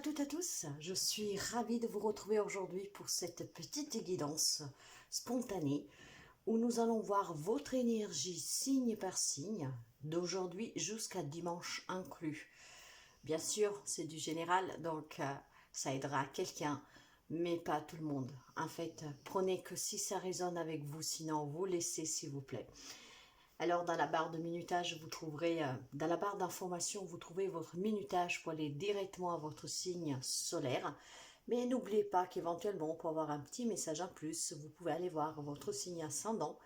toutes et à tous, je suis ravie de vous retrouver aujourd'hui pour cette petite guidance spontanée où nous allons voir votre énergie signe par signe d'aujourd'hui jusqu'à dimanche inclus. Bien sûr, c'est du général, donc ça aidera quelqu'un, mais pas tout le monde. En fait, prenez que si ça résonne avec vous, sinon vous laissez s'il vous plaît. Alors, dans la barre de minutage, vous trouverez, dans la barre d'information, vous trouvez votre minutage pour aller directement à votre signe solaire. Mais n'oubliez pas qu'éventuellement, pour avoir un petit message en plus, vous pouvez aller voir votre signe ascendant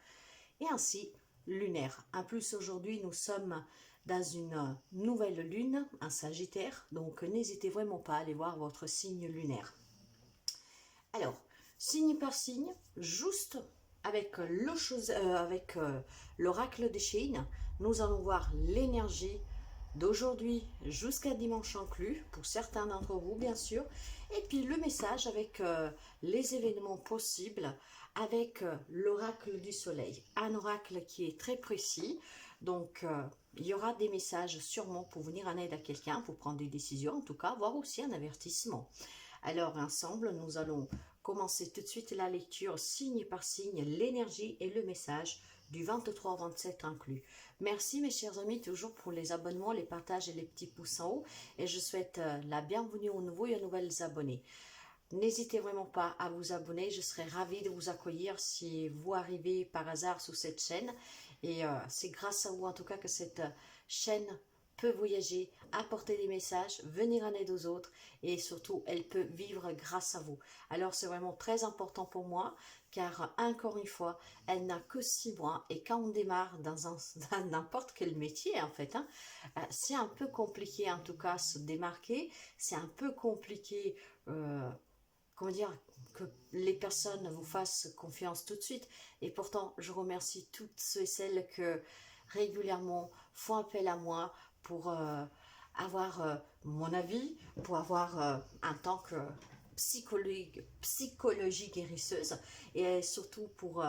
et ainsi lunaire. En plus, aujourd'hui, nous sommes dans une nouvelle lune, un Sagittaire, donc n'hésitez vraiment pas à aller voir votre signe lunaire. Alors, signe par signe, juste avec l'oracle des Chines, nous allons voir l'énergie d'aujourd'hui jusqu'à dimanche inclus, pour certains d'entre vous bien sûr, et puis le message avec les événements possibles avec l'oracle du soleil, un oracle qui est très précis, donc il y aura des messages sûrement pour venir en aide à quelqu'un, pour prendre des décisions en tout cas, voire aussi un avertissement. Alors ensemble, nous allons commencer tout de suite la lecture signe par signe, l'énergie et le message du 23 au 27 inclus. Merci mes chers amis, toujours pour les abonnements, les partages et les petits pouces en haut. Et je souhaite la bienvenue aux nouveaux et aux nouvelles abonnés. N'hésitez vraiment pas à vous abonner, je serai ravie de vous accueillir si vous arrivez par hasard sur cette chaîne. Et c'est grâce à vous en tout cas que cette chaîne peut voyager, apporter des messages, venir en aide aux autres et surtout elle peut vivre grâce à vous. Alors c'est vraiment très important pour moi car encore une fois elle n'a que 6 mois et quand on démarre dans n'importe quel métier en fait, c'est un peu compliqué en tout cas se démarquer, c'est un peu compliqué comment dire, que les personnes vous fassent confiance tout de suite. Et pourtant, je remercie toutes ceux et celles que régulièrement font appel à moi pour avoir mon avis, pour avoir en tant que psychologie guérisseuse et surtout pour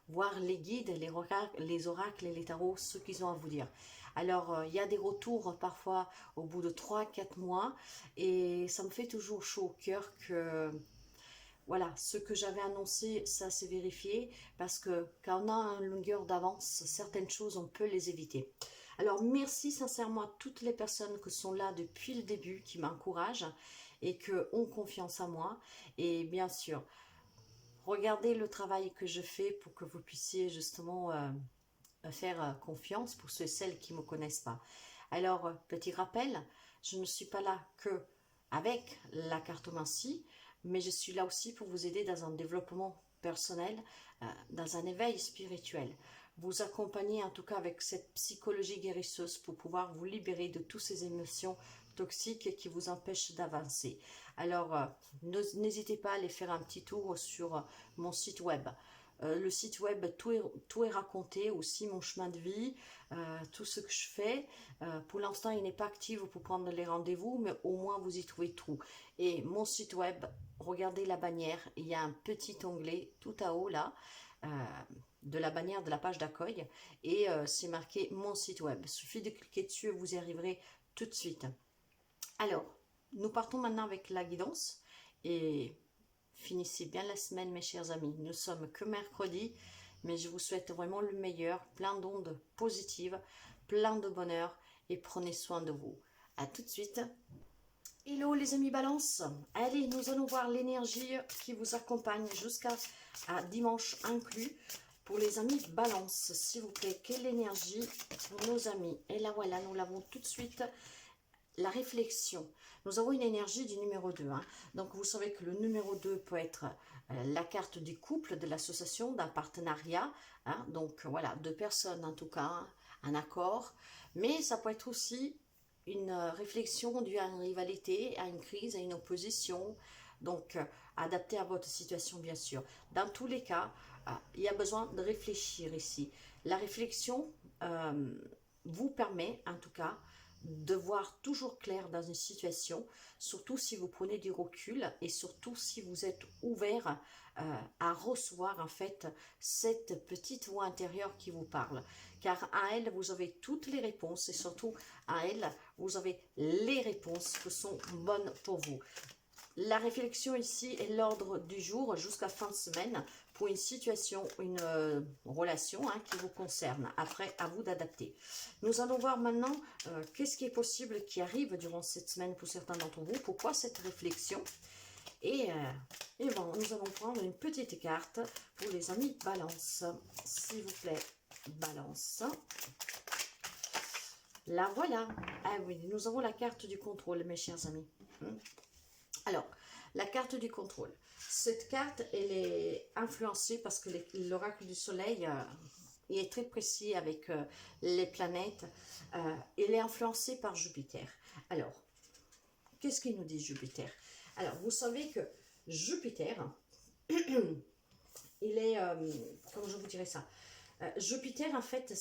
voir les guides, les oracles et les tarots, ce qu'ils ont à vous dire. Alors, il y a des retours parfois au bout de 3-4 mois et ça me fait toujours chaud au cœur que voilà, ce que j'avais annoncé, ça s'est vérifié parce que quand on a une longueur d'avance, certaines choses, on peut les éviter. Alors, merci sincèrement à toutes les personnes qui sont là depuis le début, qui m'encouragent et qui ont confiance en moi. Et bien sûr, regardez le travail que je fais pour que vous puissiez justement faire confiance pour ceux et celles qui ne me connaissent pas. Alors, petit rappel, je ne suis pas là que avec la cartomancie, mais je suis là aussi pour vous aider dans un développement personnel, dans un éveil spirituel. Vous accompagner en tout cas avec cette psychologie guérisseuse pour pouvoir vous libérer de toutes ces émotions toxiques qui vous empêchent d'avancer. Alors, n'hésitez pas à aller faire un petit tour sur mon site web. Le site web, tout est raconté, aussi mon chemin de vie, tout ce que je fais. Pour l'instant, il n'est pas actif pour prendre les rendez-vous, mais au moins vous y trouvez tout. Et mon site web, regardez la bannière, il y a un petit onglet tout à haut là, de la bannière de la page d'accueil, et c'est marqué mon site web. Il suffit de cliquer dessus et vous y arriverez tout de suite. Alors, nous partons maintenant avec la guidance, et finissez bien la semaine mes chers amis, nous sommes que mercredi, mais je vous souhaite vraiment le meilleur, plein d'ondes positives, plein de bonheur et prenez soin de vous. À tout de suite. Hello les amis Balance, allez nous allons voir l'énergie qui vous accompagne jusqu'à dimanche inclus. Pour les amis Balance, s'il vous plaît, quelle énergie pour nos amis? Et là voilà, nous l'avons tout de suite. La réflexion. Nous avons une énergie du numéro 2. Donc, vous savez que le numéro 2 peut être la carte du couple, de l'association, d'un partenariat. Donc, voilà, deux personnes en tout cas, un accord. Mais ça peut être aussi une réflexion due à une rivalité, à une crise, à une opposition. Donc, adapté à votre situation, bien sûr. Dans tous les cas, il y a besoin de réfléchir ici. La réflexion vous permet, en tout cas, de voir toujours clair dans une situation, surtout si vous prenez du recul et surtout si vous êtes ouvert à recevoir en fait cette petite voix intérieure qui vous parle. Car à elle, vous avez toutes les réponses et surtout à elle, vous avez les réponses qui sont bonnes pour vous. La réflexion ici est l'ordre du jour jusqu'à fin de semaine pour une situation, une relation qui vous concerne. Après, à vous d'adapter. Nous allons voir maintenant qu'est-ce qui est possible qui arrive durant cette semaine pour certains d'entre vous. Pourquoi cette réflexion? Et bon, nous allons prendre une petite carte pour les amis Balance. S'il vous plaît, Balance. La voilà. Ah oui, nous avons la carte du contrôle, mes chers amis. Alors, la carte du contrôle. Cette carte, elle est influencée parce que l'oracle du soleil il est très précis avec les planètes. Elle est influencée par Jupiter. Alors, qu'est-ce qu'il nous dit Jupiter? Alors, vous savez que Jupiter, il est, comment je vous dirais ça? Jupiter, en fait,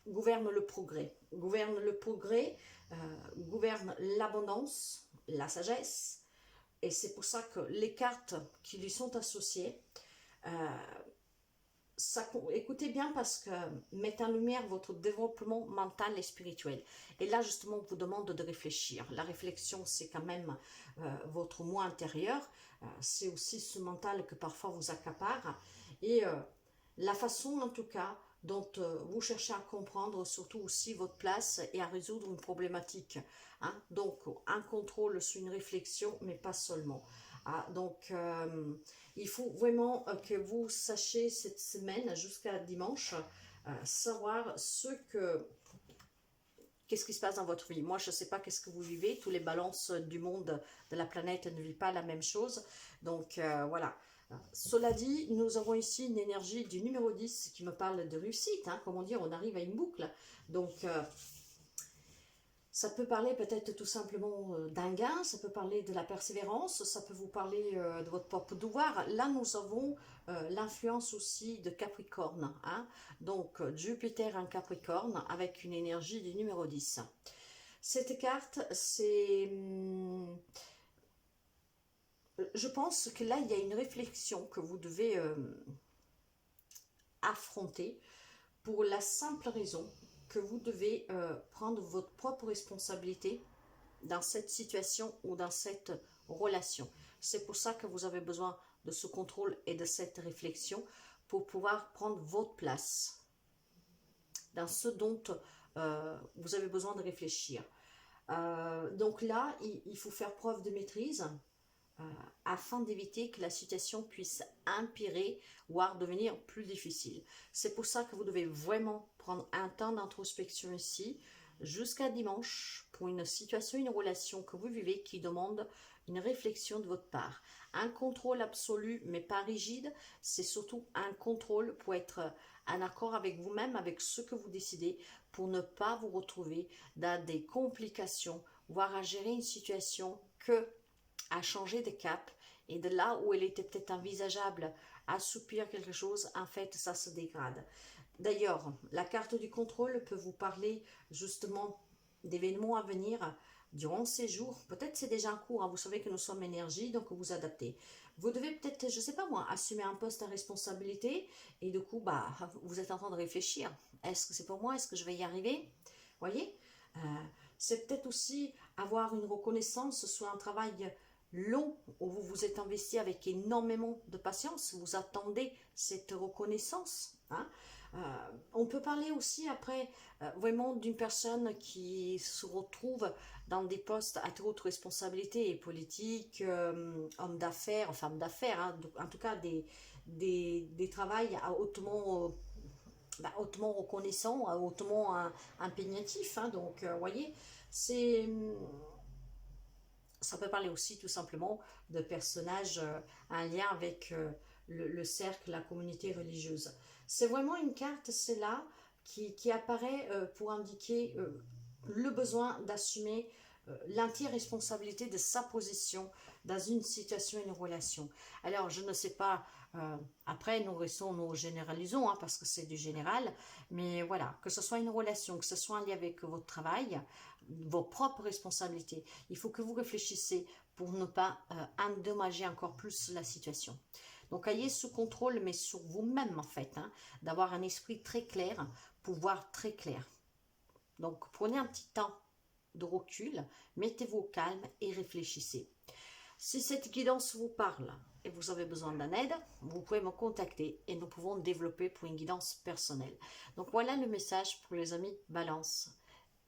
gouverne le progrès. Gouverne l'abondance, la sagesse. Et c'est pour ça que les cartes qui lui sont associées, écoutez bien parce que mettent en lumière votre développement mental et spirituel. Et là, justement, on vous demande de réfléchir. La réflexion, c'est quand même votre moi intérieur. C'est aussi ce mental que parfois vous accapare. Et la façon, en tout cas, dont vous cherchez à comprendre surtout aussi votre place et à résoudre une problématique. Donc, un contrôle sur une réflexion, mais pas seulement. Donc, il faut vraiment que vous sachiez cette semaine jusqu'à dimanche, savoir qu'est-ce qui se passe dans votre vie. Moi, je ne sais pas qu'est-ce que vous vivez. Tous les balances du monde, de la planète ne vivent pas la même chose. Donc, voilà. Cela dit, nous avons ici une énergie du numéro 10 qui me parle de réussite. Comment dire, on arrive à une boucle. Donc, ça peut parler peut-être tout simplement d'un gain, ça peut parler de la persévérance, ça peut vous parler de votre propre devoir. Là, nous avons l'influence aussi de Capricorne. Donc, Jupiter en Capricorne avec une énergie du numéro 10. Cette carte, c'est... je pense que là, il y a une réflexion que vous devez affronter pour la simple raison que vous devez prendre votre propre responsabilité dans cette situation ou dans cette relation. C'est pour ça que vous avez besoin de ce contrôle et de cette réflexion pour pouvoir prendre votre place dans ce dont vous avez besoin de réfléchir. Donc là, il faut faire preuve de maîtrise afin d'éviter que la situation puisse empirer, voire devenir plus difficile. C'est pour ça que vous devez vraiment prendre un temps d'introspection ici, jusqu'à dimanche, pour une situation, une relation que vous vivez qui demande une réflexion de votre part. Un contrôle absolu, mais pas rigide, c'est surtout un contrôle pour être en accord avec vous-même, avec ce que vous décidez, pour ne pas vous retrouver dans des complications, voire à gérer une situation à changer de cap, et de là où elle était peut-être envisageable assoupir quelque chose, en fait ça se dégrade. D'ailleurs, la carte du contrôle peut vous parler justement d'événements à venir durant ces jours. Peut-être c'est déjà en cours, vous savez que nous sommes énergie, donc vous adaptez. Vous devez peut-être, je ne sais pas moi, assumer un poste à responsabilité, et du coup, vous êtes en train de réfléchir. Est-ce que c'est pour moi? Est-ce que je vais y arriver? Voyez, c'est peut-être aussi avoir une reconnaissance sur un travail long où vous vous êtes investi avec énormément de patience, vous attendez cette reconnaissance. On peut parler aussi après vraiment d'une personne qui se retrouve dans des postes à haute responsabilité et politique, homme d'affaires, femme d'affaires, en tout cas des travails à hautement reconnaissant, hautement impégnatif. Donc, vous voyez, ça peut parler aussi tout simplement de personnages en lien avec le cercle, la communauté religieuse. C'est vraiment une carte, c'est là, qui apparaît pour indiquer le besoin d'assumer l'anti-responsabilité de sa position dans une situation, une relation. Alors, je ne sais pas, après, nous généralisons, hein, parce que c'est du général, mais voilà, que ce soit une relation, que ce soit en lien avec votre travail, vos propres responsabilités, il faut que vous réfléchissez pour ne pas endommager encore plus la situation. Donc, ayez sous contrôle, mais sur vous-même, en fait, hein, d'avoir un esprit très clair, pour voir très clair. Donc, prenez un petit temps de recul, mettez-vous au calme et réfléchissez. Si cette guidance vous parle et vous avez besoin d'un aide, vous pouvez me contacter et nous pouvons développer pour une guidance personnelle. Donc voilà le message pour les amis Balance.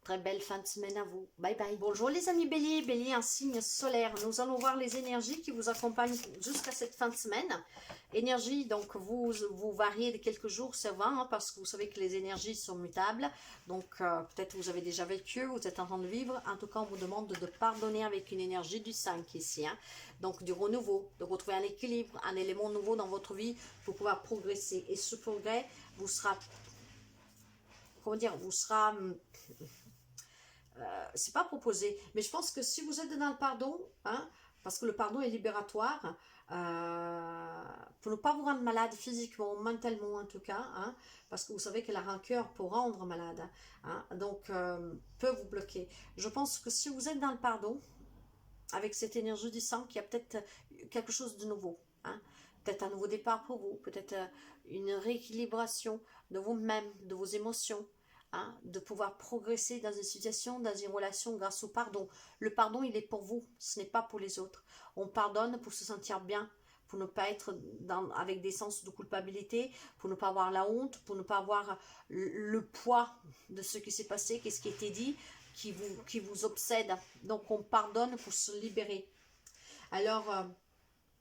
Très belle fin de semaine à vous. Bye bye. Bonjour les amis Bélier. Bélier, un signe solaire. Nous allons voir les énergies qui vous accompagnent jusqu'à cette fin de semaine. Énergie, donc vous variez de quelques jours, ça va, hein, parce que vous savez que les énergies sont mutables. Donc peut-être vous avez déjà vécu, vous êtes en train de vivre. En tout cas, on vous demande de pardonner avec une énergie du 5 ici. Hein. Donc du renouveau, de retrouver un équilibre, un élément nouveau dans votre vie pour pouvoir progresser. Et ce progrès vous sera, comment dire, vous sera... c'est pas proposé, mais je pense que si vous êtes dans le pardon, hein, parce que le pardon est libératoire, pour ne pas vous rendre malade physiquement, mentalement en tout cas, hein, parce que vous savez que la rancœur peut rendre malade, hein, donc peut vous bloquer. Je pense que si vous êtes dans le pardon, avec cette énergie du sang, qu'il y a peut-être quelque chose de nouveau, hein, peut-être un nouveau départ pour vous, peut-être une rééquilibration de vous-même, de vos émotions, hein, de pouvoir progresser dans une situation, dans une relation grâce au pardon. Le pardon, il est pour vous, ce n'est pas pour les autres. On pardonne pour se sentir bien, pour ne pas être avec des sens de culpabilité, pour ne pas avoir la honte, pour ne pas avoir le poids de ce qui s'est passé, qu'est-ce qui a été dit, qui vous obsède. Donc on pardonne pour se libérer. Alors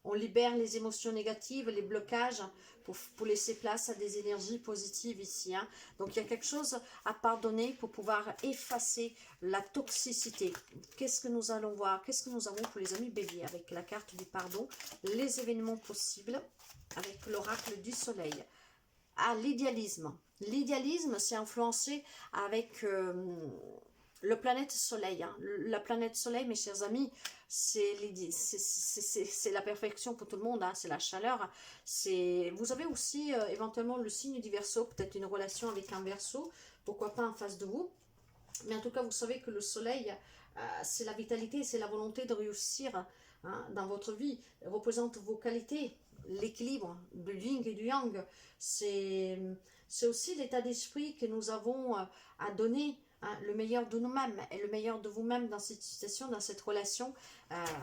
on libère les émotions négatives, les blocages, pour laisser place à des énergies positives ici. Hein. Donc il y a quelque chose à pardonner pour pouvoir effacer la toxicité. Qu'est-ce que nous allons voir? Qu'est-ce que nous avons pour les amis Bélier avec la carte du pardon? Les événements possibles avec l'oracle du soleil. Ah, l'idéalisme. L'idéalisme, c'est influencé avec le planète soleil. Hein. La planète soleil, mes chers amis, c'est la perfection pour tout le monde, hein, c'est la chaleur. Vous avez aussi éventuellement le signe du Verseau, peut-être une relation avec un Verseau, pourquoi pas en face de vous. Mais en tout cas, vous savez que le soleil, c'est la vitalité, c'est la volonté de réussir, hein, dans votre vie, représente vos qualités, l'équilibre du yin et du yang. C'est aussi l'état d'esprit que nous avons à donner. Hein, le meilleur de nous-mêmes et le meilleur de vous-même dans cette situation, dans cette relation,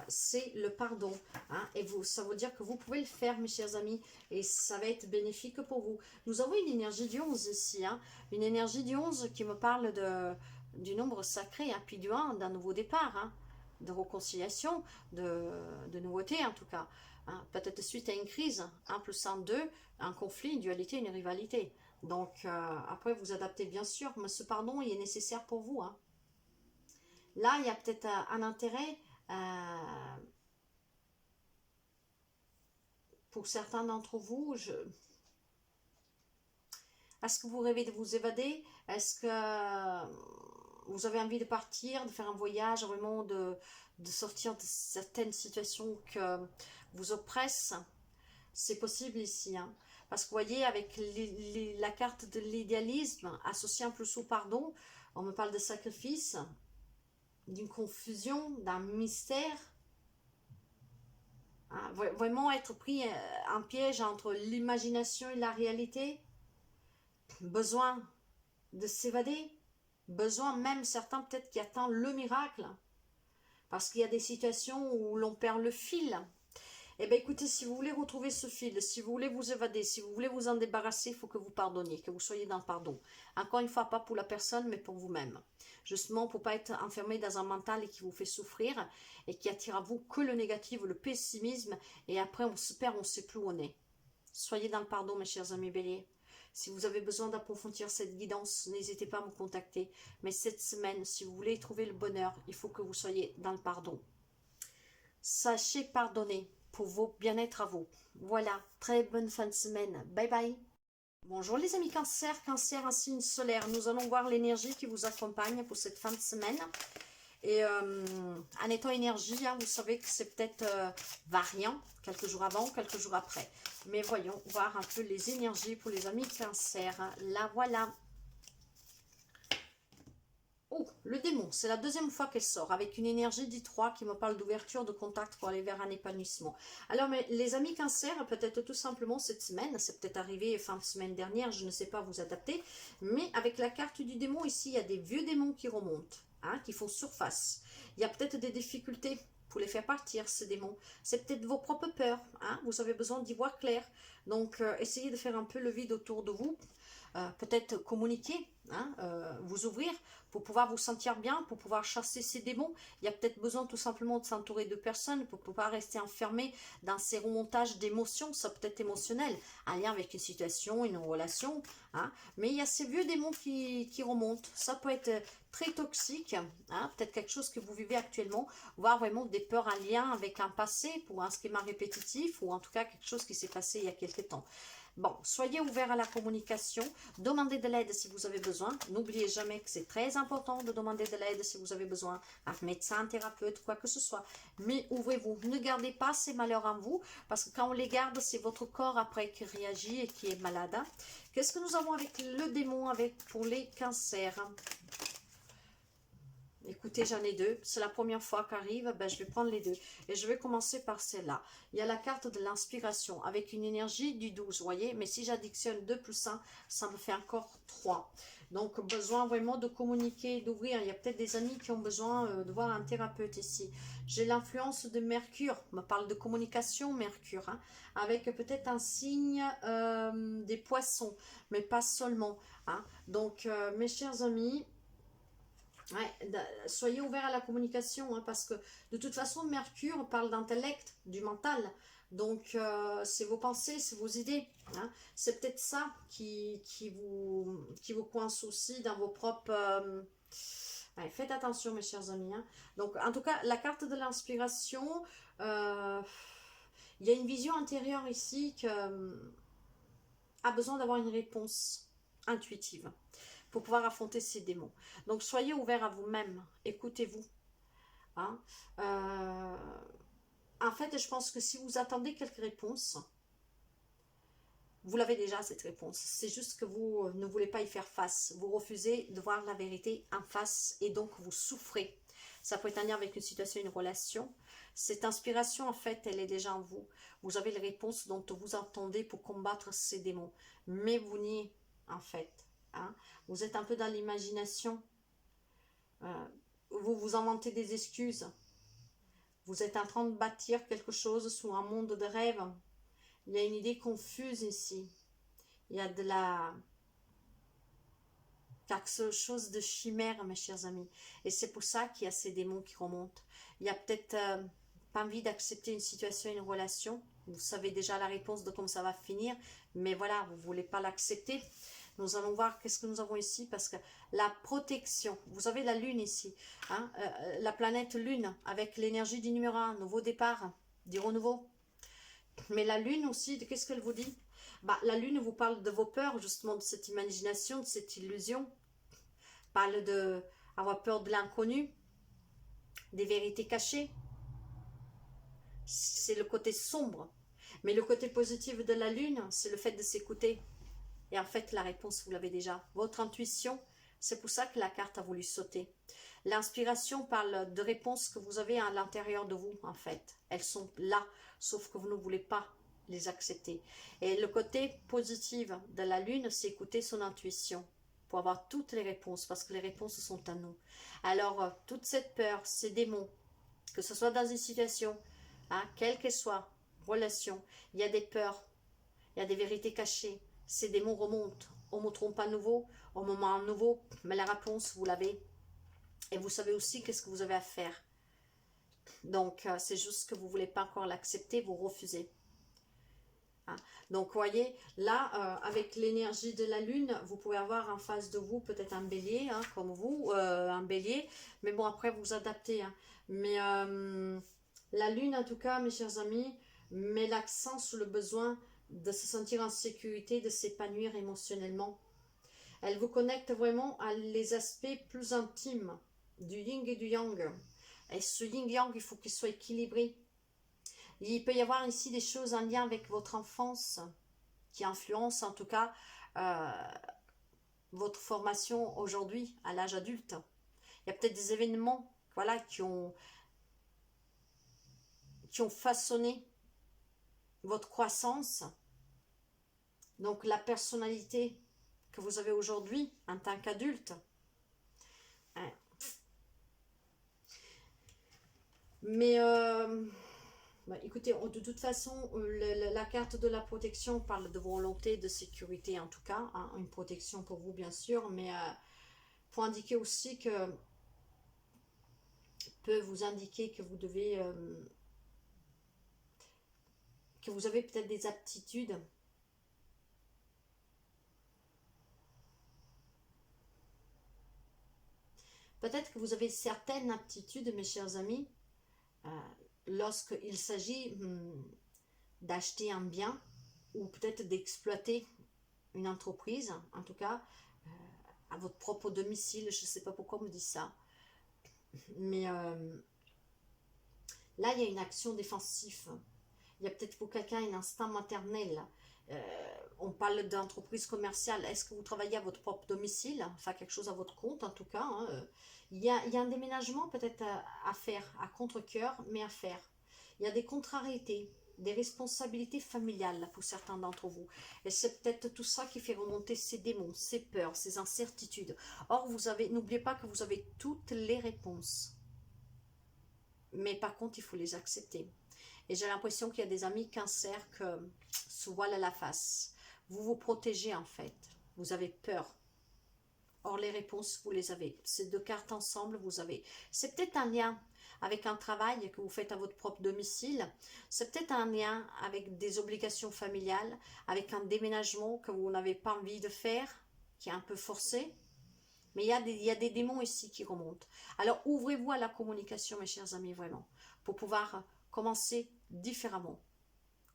c'est le pardon. Hein, et ça veut dire que vous pouvez le faire, mes chers amis, et ça va être bénéfique pour vous. Nous avons une énergie du 11 ici, hein, une énergie du 11 qui me parle du nombre sacré, hein, puis du 1, d'un nouveau départ, hein, de réconciliation, de nouveauté en tout cas. Hein, peut-être suite à une crise, 1 plus 1, 2, un conflit, une dualité, une rivalité. Donc, après, vous adaptez bien sûr, mais ce pardon, il est nécessaire pour vous. Hein. Là, il y a peut-être un intérêt pour certains d'entre vous. Est-ce que vous rêvez de vous évader? Est-ce que vous avez envie de partir, de faire un voyage, vraiment de sortir de certaines situations que vous oppressent? C'est possible ici, hein. Parce que vous voyez, avec la carte de l'idéalisme, associée en plus au pardon, on me parle de sacrifice, d'une confusion, d'un mystère. Hein, vraiment être pris en piège entre l'imagination et la réalité. Besoin de s'évader. Besoin même, certains peut-être qui attendent le miracle. Parce qu'il y a des situations où l'on perd le fil. Eh bien écoutez, si vous voulez retrouver ce fil, si vous voulez vous évader, si vous voulez vous en débarrasser, il faut que vous pardonniez, que vous soyez dans le pardon. Encore une fois, pas pour la personne, mais pour vous-même. Justement, pour ne pas être enfermé dans un mental qui vous fait souffrir et qui attire à vous que le négatif, le pessimisme, et après on se perd, on ne sait plus où on est. Soyez dans le pardon, mes chers amis Bélier. Si vous avez besoin d'approfondir cette guidance, n'hésitez pas à me contacter. Mais cette semaine, si vous voulez trouver le bonheur, il faut que vous soyez dans le pardon. Sachez pardonner pour vos bien-être à vous. Voilà, très bonne fin de semaine. Bye bye. Bonjour les amis Cancer, Cancer, un signe solaire. Nous allons voir l'énergie qui vous accompagne pour cette fin de semaine. Et en étant énergie, hein, vous savez que c'est peut-être variant, quelques jours avant, quelques jours après. Mais voyons voir un peu les énergies pour les amis Cancer. Là, voilà. Oh, le démon, c'est la deuxième fois qu'elle sort, avec une énergie d'3 qui me parle d'ouverture, de contact pour aller vers un épanouissement. Alors, mais les amis Cancer, peut-être tout simplement cette semaine, c'est peut-être arrivé fin de semaine dernière, je ne sais pas vous adapter, mais avec la carte du démon, ici, il y a des vieux démons qui remontent, hein, qui font surface. Il y a peut-être des difficultés pour les faire partir, ces démons. C'est peut-être vos propres peurs, hein, vous avez besoin d'y voir clair. Donc, essayez de faire un peu le vide autour de vous. Peut-être communiquer, hein, vous ouvrir pour pouvoir vous sentir bien, pour pouvoir chasser ces démons. Il y a peut-être besoin tout simplement de s'entourer de personnes pour pouvoir rester enfermé dans ces remontages d'émotions, ça peut être émotionnel, un lien avec une situation, une relation, hein. Mais il y a ces vieux démons qui remontent, ça peut être très toxique, hein, peut-être quelque chose que vous vivez actuellement, voire vraiment des peurs en lien avec un passé pour un schéma répétitif ou en tout cas quelque chose qui s'est passé il y a quelque temps. Bon, soyez ouverts à la communication, demandez de l'aide si vous avez besoin. N'oubliez jamais que c'est très important de demander de l'aide si vous avez besoin, un médecin, un thérapeute, quoi que ce soit. Mais ouvrez-vous, ne gardez pas ces malheurs en vous, parce que quand on les garde, c'est votre corps après qui réagit et qui est malade. Qu'est-ce que nous avons avec le démon pour les cancers? Écoutez, j'en ai deux. C'est la première fois qu'arrive. Ben, je vais prendre les deux. Et je vais commencer par celle-là. Il y a la carte de l'inspiration avec une énergie du 12, vous voyez. Mais si j'additionne 2 plus 1, ça me fait encore 3. Donc, besoin vraiment de communiquer, d'ouvrir. Il y a peut-être des amis qui ont besoin de voir un thérapeute ici. J'ai l'influence de Mercure. On me parle de communication, Mercure. Hein, avec peut-être un signe des poissons. Mais pas seulement. Hein. Donc, mes chers amis... Ouais, soyez ouverts à la communication, hein, parce que de toute façon, Mercure parle d'intellect, du mental. Donc, c'est vos pensées, c'est vos idées. Hein. C'est peut-être ça qui vous coince aussi dans vos propres... ouais, faites attention, mes chers amis. Hein. Donc, en tout cas, la carte de l'inspiration, il y a une vision intérieure ici qui a besoin d'avoir une réponse intuitive pour pouvoir affronter ces démons. Donc, soyez ouverts à vous-même, écoutez-vous. Hein. En fait, je pense que si vous attendez quelques réponses, vous l'avez déjà cette réponse. C'est juste que vous ne voulez pas y faire face. Vous refusez de voir la vérité en face et donc vous souffrez. Ça peut être un lien avec une situation, une relation. Cette inspiration, en fait, elle est déjà en vous. Vous avez les réponses dont vous attendez pour combattre ces démons. Mais vous niez, en fait. Hein. Vous êtes un peu dans l'imagination. Vous vous inventez des excuses. Vous êtes en train de bâtir quelque chose sous un monde de rêve. Il y a une idée confuse ici. Il y a quelque chose de chimère, mes chers amis. Et c'est pour ça qu'il y a ces démons qui remontent. Il y a peut-être pas envie d'accepter une situation, une relation. Vous savez déjà la réponse de comment ça va finir. Mais voilà, vous ne voulez pas l'accepter. Nous allons voir qu'est-ce que nous avons ici, parce que la protection, vous avez la lune ici, hein, la planète lune, avec l'énergie du numéro 1, nouveau départ, du renouveau. Mais la lune aussi, qu'est-ce qu'elle vous dit? Bah, la lune vous parle de vos peurs, justement, de cette imagination, de cette illusion. Parle de avoir peur de l'inconnu, des vérités cachées. C'est le côté sombre. Mais le côté positif de la lune, c'est le fait de s'écouter. Et en fait, la réponse, vous l'avez déjà. Votre intuition, c'est pour ça que la carte a voulu sauter. L'inspiration parle de réponses que vous avez à l'intérieur de vous, en fait. Elles sont là, sauf que vous ne voulez pas les accepter. Et le côté positif de la lune, c'est écouter son intuition pour avoir toutes les réponses, parce que les réponses sont à nous. Alors, toute cette peur, ces démons, que ce soit dans une situation, hein, quelle qu'elle soit, relation, il y a des peurs, il y a des vérités cachées. Ces démons remontent. On ne me trompe pas nouveau, au moment nouveau, mais la réponse, vous l'avez. Et vous savez aussi qu'est-ce que vous avez à faire. Donc, c'est juste que vous ne voulez pas encore l'accepter, vous refusez. Hein. Donc, vous voyez, là, avec l'énergie de la lune, vous pouvez avoir en face de vous peut-être un bélier, hein, comme vous, un bélier. Mais bon, après, vous adaptez. Hein. Mais la lune, en tout cas, mes chers amis, met l'accent sur le besoin de se sentir en sécurité, de s'épanouir émotionnellement. Elle vous connecte vraiment à les aspects plus intimes du yin et du yang. Et ce yin-yang, il faut qu'il soit équilibré. Il peut y avoir ici des choses en lien avec votre enfance qui influencent en tout cas votre formation aujourd'hui à l'âge adulte. Il y a peut-être des événements voilà, qui ont façonné votre croissance. Donc la personnalité que vous avez aujourd'hui en tant qu'adulte. Mais bah, écoutez, de toute façon, la carte de la protection parle de volonté, de sécurité en tout cas, hein, une protection pour vous bien sûr, mais pour indiquer aussi que peut vous indiquer que vous devez, que vous avez peut-être des aptitudes. Peut-être que vous avez certaines aptitudes, mes chers amis, lorsqu'il s'agit d'acheter un bien ou peut-être d'exploiter une entreprise, en tout cas, à votre propre domicile. Je ne sais pas pourquoi on me dit ça. Mais là, il y a une action défensive. Il y a peut-être pour quelqu'un un instinct maternel. On parle d'entreprise commerciale. Est-ce que vous travaillez à votre propre domicile? Enfin, quelque chose à votre compte, en tout cas. Hein. Il y a un déménagement peut-être à faire, à contre-cœur, mais à faire. Il y a des contrariétés, des responsabilités familiales pour certains d'entre vous. Et c'est peut-être tout ça qui fait remonter ces démons, ces peurs, ces incertitudes. Or, n'oubliez pas que vous avez toutes les réponses. Mais par contre, il faut les accepter. Et j'ai l'impression qu'il y a des amis cancer qui se voilent à la face. Vous vous protégez en fait. Vous avez peur. Or, les réponses, vous les avez. Ces deux cartes ensemble, vous avez. C'est peut-être un lien avec un travail que vous faites à votre propre domicile. C'est peut-être un lien avec des obligations familiales, avec un déménagement que vous n'avez pas envie de faire, qui est un peu forcé. Mais il y a des démons ici qui remontent. Alors, ouvrez-vous à la communication, mes chers amis, vraiment, pour pouvoir commencer différemment.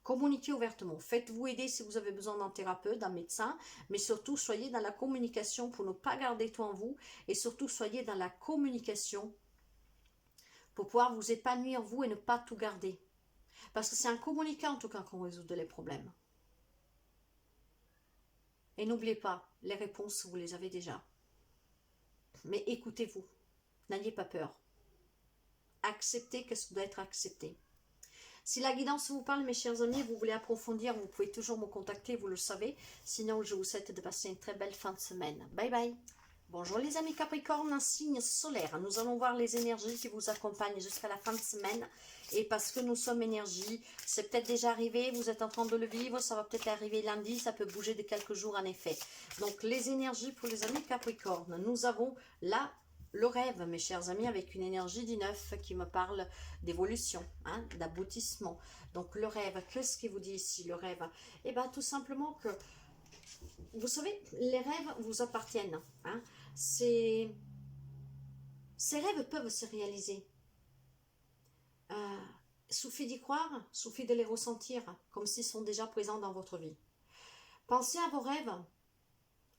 Communiquez ouvertement. Faites-vous aider si vous avez besoin d'un thérapeute, d'un médecin, mais surtout, soyez dans la communication pour ne pas garder tout en vous, et surtout, soyez dans la communication pour pouvoir vous épanouir, vous, et ne pas tout garder. Parce que c'est en communiquant, en tout cas, qu'on résout les problèmes. Et n'oubliez pas, les réponses, vous les avez déjà. Mais écoutez-vous, n'ayez pas peur. Acceptez ce qui doit être accepté. Si la guidance vous parle, mes chers amis, vous voulez approfondir, vous pouvez toujours me contacter, vous le savez. Sinon, je vous souhaite de passer une très belle fin de semaine. Bye bye. Bonjour les amis Capricorne, un signe solaire. Nous allons voir les énergies qui vous accompagnent jusqu'à la fin de semaine. Et parce que nous sommes énergie, c'est peut-être déjà arrivé, vous êtes en train de le vivre, ça va peut-être arriver lundi, ça peut bouger de quelques jours en effet. Donc les énergies pour les amis Capricorne, nous avons là le rêve, mes chers amis, avec une énergie du 9 qui me parle d'évolution, hein, d'aboutissement. Donc le rêve, qu'est-ce qu'il vous dit ici, le rêve? Eh bien tout simplement que, vous savez, les rêves vous appartiennent. Hein. Ces rêves peuvent se réaliser. Suffit d'y croire, suffit de les ressentir, comme s'ils sont déjà présents dans votre vie. Pensez à vos rêves,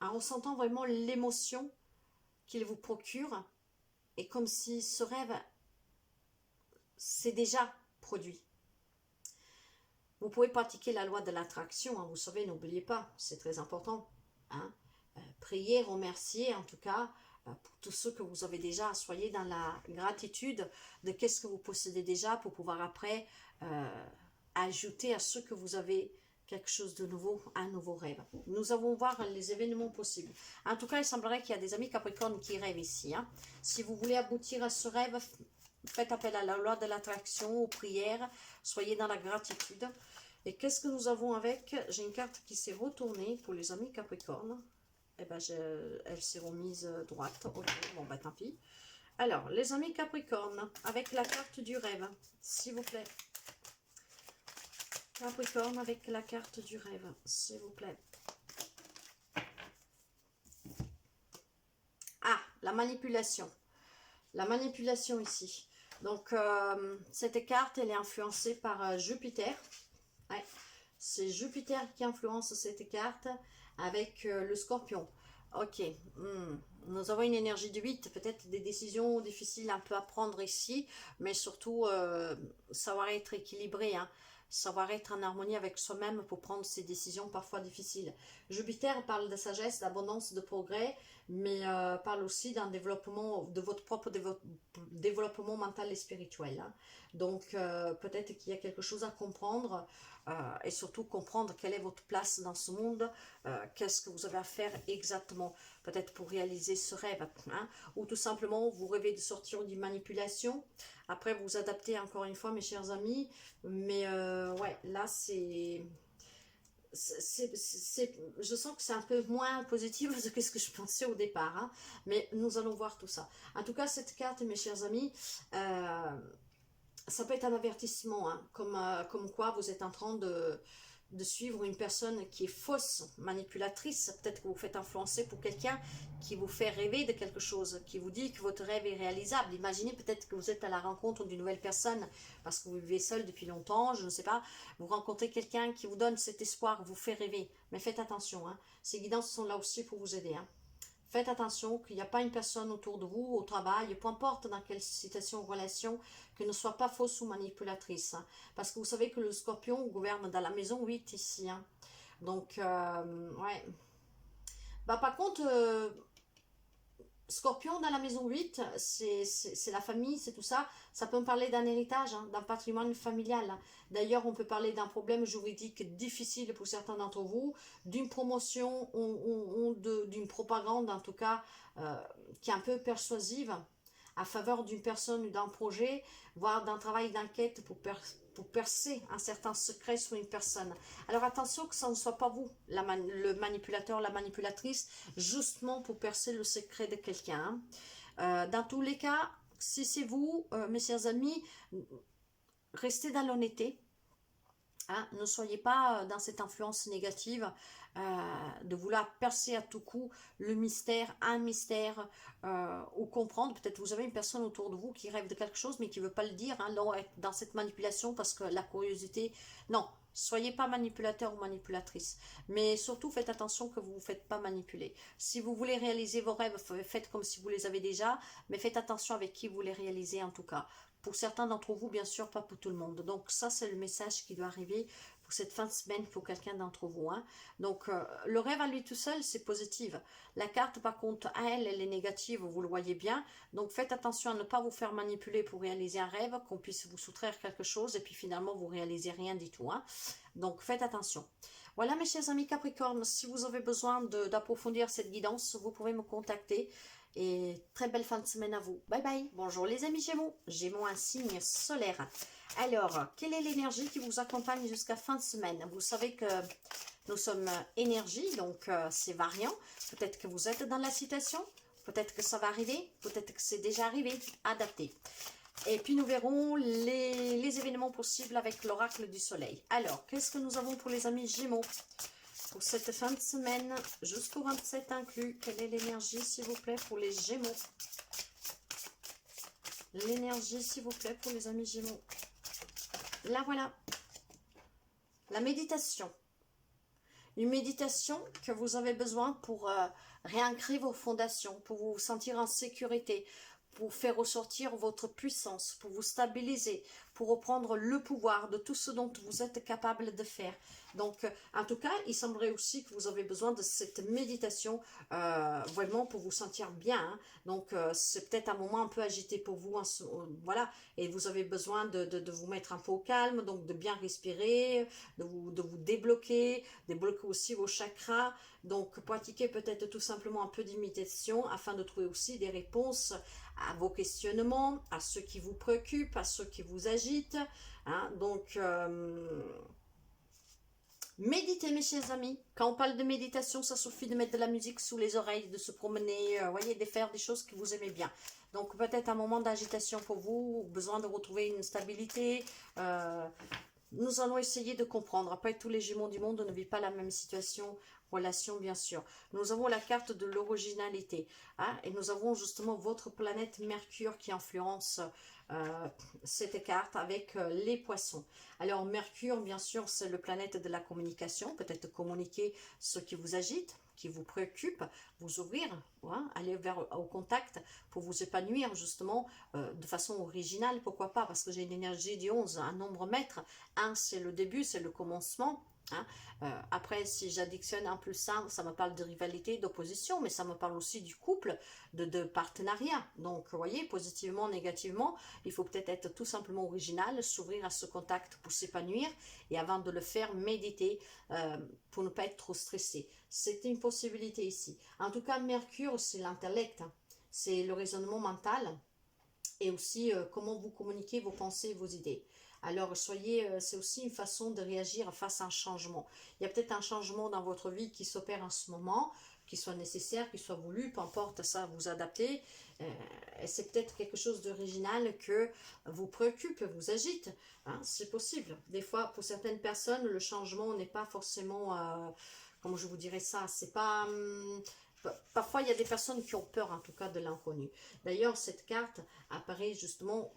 en ressentant vraiment l'émotion qu'ils vous procurent, et comme si ce rêve s'est déjà produit. Vous pouvez pratiquer la loi de l'attraction, hein, vous savez, n'oubliez pas, c'est très important. Hein. Priez, remerciez en tout cas pour tous ceux que vous avez déjà, soyez dans la gratitude de qu'est-ce que vous possédez déjà pour pouvoir après ajouter à ceux que vous avez quelque chose de nouveau, un nouveau rêve. Nous allons voir les événements possibles. En tout cas, il semblerait qu'il y a des amis Capricorne qui rêvent ici. Hein. Si vous voulez aboutir à ce rêve, faites appel à la loi de l'attraction, aux prières, soyez dans la gratitude. Et qu'est-ce que nous avons avec? J'ai une carte qui s'est retournée pour les amis Capricorne. Eh ben, elle s'est remise droite. Ok, bon, bah tant pis. Alors, les amis Capricorne, avec la carte du rêve, s'il vous plaît. Capricorne avec la carte du rêve, s'il vous plaît. Ah, la manipulation. La manipulation ici. Donc, cette carte, elle est influencée par Jupiter. Ouais, c'est Jupiter qui influence cette carte avec le Scorpion. Ok. Nous avons une énergie de 8, peut-être des décisions difficiles un peu à prendre ici, mais surtout savoir être équilibré, hein, savoir être en harmonie avec soi-même pour prendre ces décisions parfois difficiles. Jupiter parle de sagesse, d'abondance, de progrès, mais parle aussi d'un développement, de votre propre développement mental et spirituel, hein. Donc peut-être qu'il y a quelque chose à comprendre et surtout comprendre quelle est votre place dans ce monde, qu'est-ce que vous avez à faire exactement, peut-être pour réaliser ce rêve, hein, ou tout simplement vous rêvez de sortir d'une manipulation, après vous adaptez encore une fois mes chers amis, mais ouais, là je sens que c'est un peu moins positif que ce que je pensais au départ, hein, mais nous allons voir tout ça. En tout cas, cette carte, mes chers amis, euh, ça peut être un avertissement, hein, comme quoi vous êtes en train de suivre une personne qui est fausse, manipulatrice. Peut-être que vous faites influencer pour quelqu'un qui vous fait rêver de quelque chose, qui vous dit que votre rêve est réalisable. Imaginez peut-être que vous êtes à la rencontre d'une nouvelle personne parce que vous vivez seul depuis longtemps, je ne sais pas. Vous rencontrez quelqu'un qui vous donne cet espoir, vous fait rêver. Mais faites attention, hein. Ces guidances sont là aussi pour vous aider, hein. Faites attention qu'il n'y a pas une personne autour de vous, au travail, peu importe dans quelle situation ou relation, qui ne soit pas fausse ou manipulatrice, hein. Parce que vous savez que le scorpion gouverne dans la maison 8 ici, hein. Donc, ouais. Bah, par contre, Scorpion dans la maison 8, c'est la famille, c'est tout ça. Ça peut me parler d'un héritage, hein, d'un patrimoine familial, hein. D'ailleurs, on peut parler d'un problème juridique difficile pour certains d'entre vous, d'une promotion ou d'une propagande, en tout cas, euh, qui est un peu persuasive à faveur d'une personne ou d'un projet, voire d'un travail d'enquête pour percer un certain secret sur une personne. Alors attention que ça ne soit pas vous, le manipulateur, la manipulatrice, justement pour percer le secret de quelqu'un, hein. Dans tous les cas, si c'est vous, mes chers amis, restez dans l'honnêteté, hein, ne soyez pas dans cette influence négative de vouloir percer à tout coup le mystère, un mystère, ou comprendre. Peut-être vous avez une personne autour de vous qui rêve de quelque chose mais qui ne veut pas le dire, hein, dans cette manipulation parce que la curiosité. Non, soyez pas manipulateur ou manipulatrice. Mais surtout faites attention que vous ne vous faites pas manipuler. Si vous voulez réaliser vos rêves, faites comme si vous les avez déjà, mais faites attention avec qui vous les réalisez en tout cas. Pour certains d'entre vous, bien sûr, pas pour tout le monde. Donc ça, c'est le message qui doit arriver pour cette fin de semaine pour quelqu'un d'entre vous, hein. Donc le rêve à lui tout seul, c'est positif. La carte, par contre, à elle, elle est négative, vous le voyez bien. Donc faites attention à ne pas vous faire manipuler pour réaliser un rêve, qu'on puisse vous soustraire quelque chose et puis finalement vous réalisez rien du tout, hein. Donc faites attention. Voilà mes chers amis Capricorne, si vous avez besoin d'approfondir cette guidance, vous pouvez me contacter. Et très belle fin de semaine à vous. Bye bye. Bonjour les amis Gémeaux. Gémeaux, un signe solaire. Alors, quelle est l'énergie qui vous accompagne jusqu'à fin de semaine? Vous savez que nous sommes énergie, donc c'est variant. Peut-être que vous êtes dans la situation. Peut-être que ça va arriver. Peut-être que c'est déjà arrivé. Adapté. Et puis nous verrons les événements possibles avec l'oracle du soleil. Alors, qu'est-ce que nous avons pour les amis Gémeaux pour cette fin de semaine, jusqu'au 27 inclus? Quelle est l'énergie, s'il vous plaît, pour les Gémeaux? L'énergie, s'il vous plaît, pour les amis Gémeaux. Là, voilà. La méditation. Une méditation que vous avez besoin pour réancrer vos fondations, pour vous sentir en sécurité, pour faire ressortir votre puissance, pour vous stabiliser, pour reprendre le pouvoir de tout ce dont vous êtes capable de faire. Donc, en tout cas, il semblerait aussi que vous avez besoin de cette méditation vraiment pour vous sentir bien, hein. Donc, c'est peut-être un moment un peu agité pour vous, hein, voilà, et vous avez besoin de vous mettre un peu au calme, donc de bien respirer, de vous débloquer aussi vos chakras. Donc, pratiquez peut-être tout simplement un peu d'imitation afin de trouver aussi des réponses à vos questionnements, à ceux qui vous préoccupent, à ceux qui vous agitent, hein. Donc, méditez mes chers amis. Quand on parle de méditation, ça suffit de mettre de la musique sous les oreilles, de se promener, voyez, de faire des choses que vous aimez bien. Donc peut-être un moment d'agitation pour vous, besoin de retrouver une stabilité. Nous allons essayer de comprendre. Après, tous les Gémeaux du monde ne vivent pas la même situation, relation bien sûr. Nous avons la carte de l'originalité, hein, et nous avons justement votre planète Mercure qui influence cette carte avec les poissons. Alors Mercure, bien sûr, c'est le planète de la communication, peut-être communiquer ce qui vous agite, qui vous préoccupent, vous ouvrir, hein, aller au contact pour vous épanouir justement de façon originale, pourquoi pas, parce que j'ai une énergie du 11, un nombre maître, 1 c'est le début, c'est le commencement. Hein. Après, si j'additionne un plus ça me parle de rivalité, d'opposition, mais ça me parle aussi du couple, de partenariat. Donc, vous voyez, positivement, négativement, il faut peut-être être tout simplement original, s'ouvrir à ce contact pour s'épanouir, et avant de le faire, méditer pour ne pas être trop stressé. C'est une possibilité ici. En tout cas, Mercure, c'est l'intellect, hein. C'est le raisonnement mental, et aussi comment vous communiquez vos pensées, vos idées. Alors, c'est aussi une façon de réagir face à un changement. Il y a peut-être un changement dans votre vie qui s'opère en ce moment, qui soit nécessaire, qui soit voulu, peu importe, ça vous adaptez. C'est peut-être quelque chose d'original que vous préoccupe, vous agite. Hein, c'est possible. Des fois, pour certaines personnes, le changement n'est pas forcément, comment je vous dirais ça, c'est pas... Parfois, il y a des personnes qui ont peur, en tout cas, de l'inconnu. D'ailleurs, cette carte apparaît justement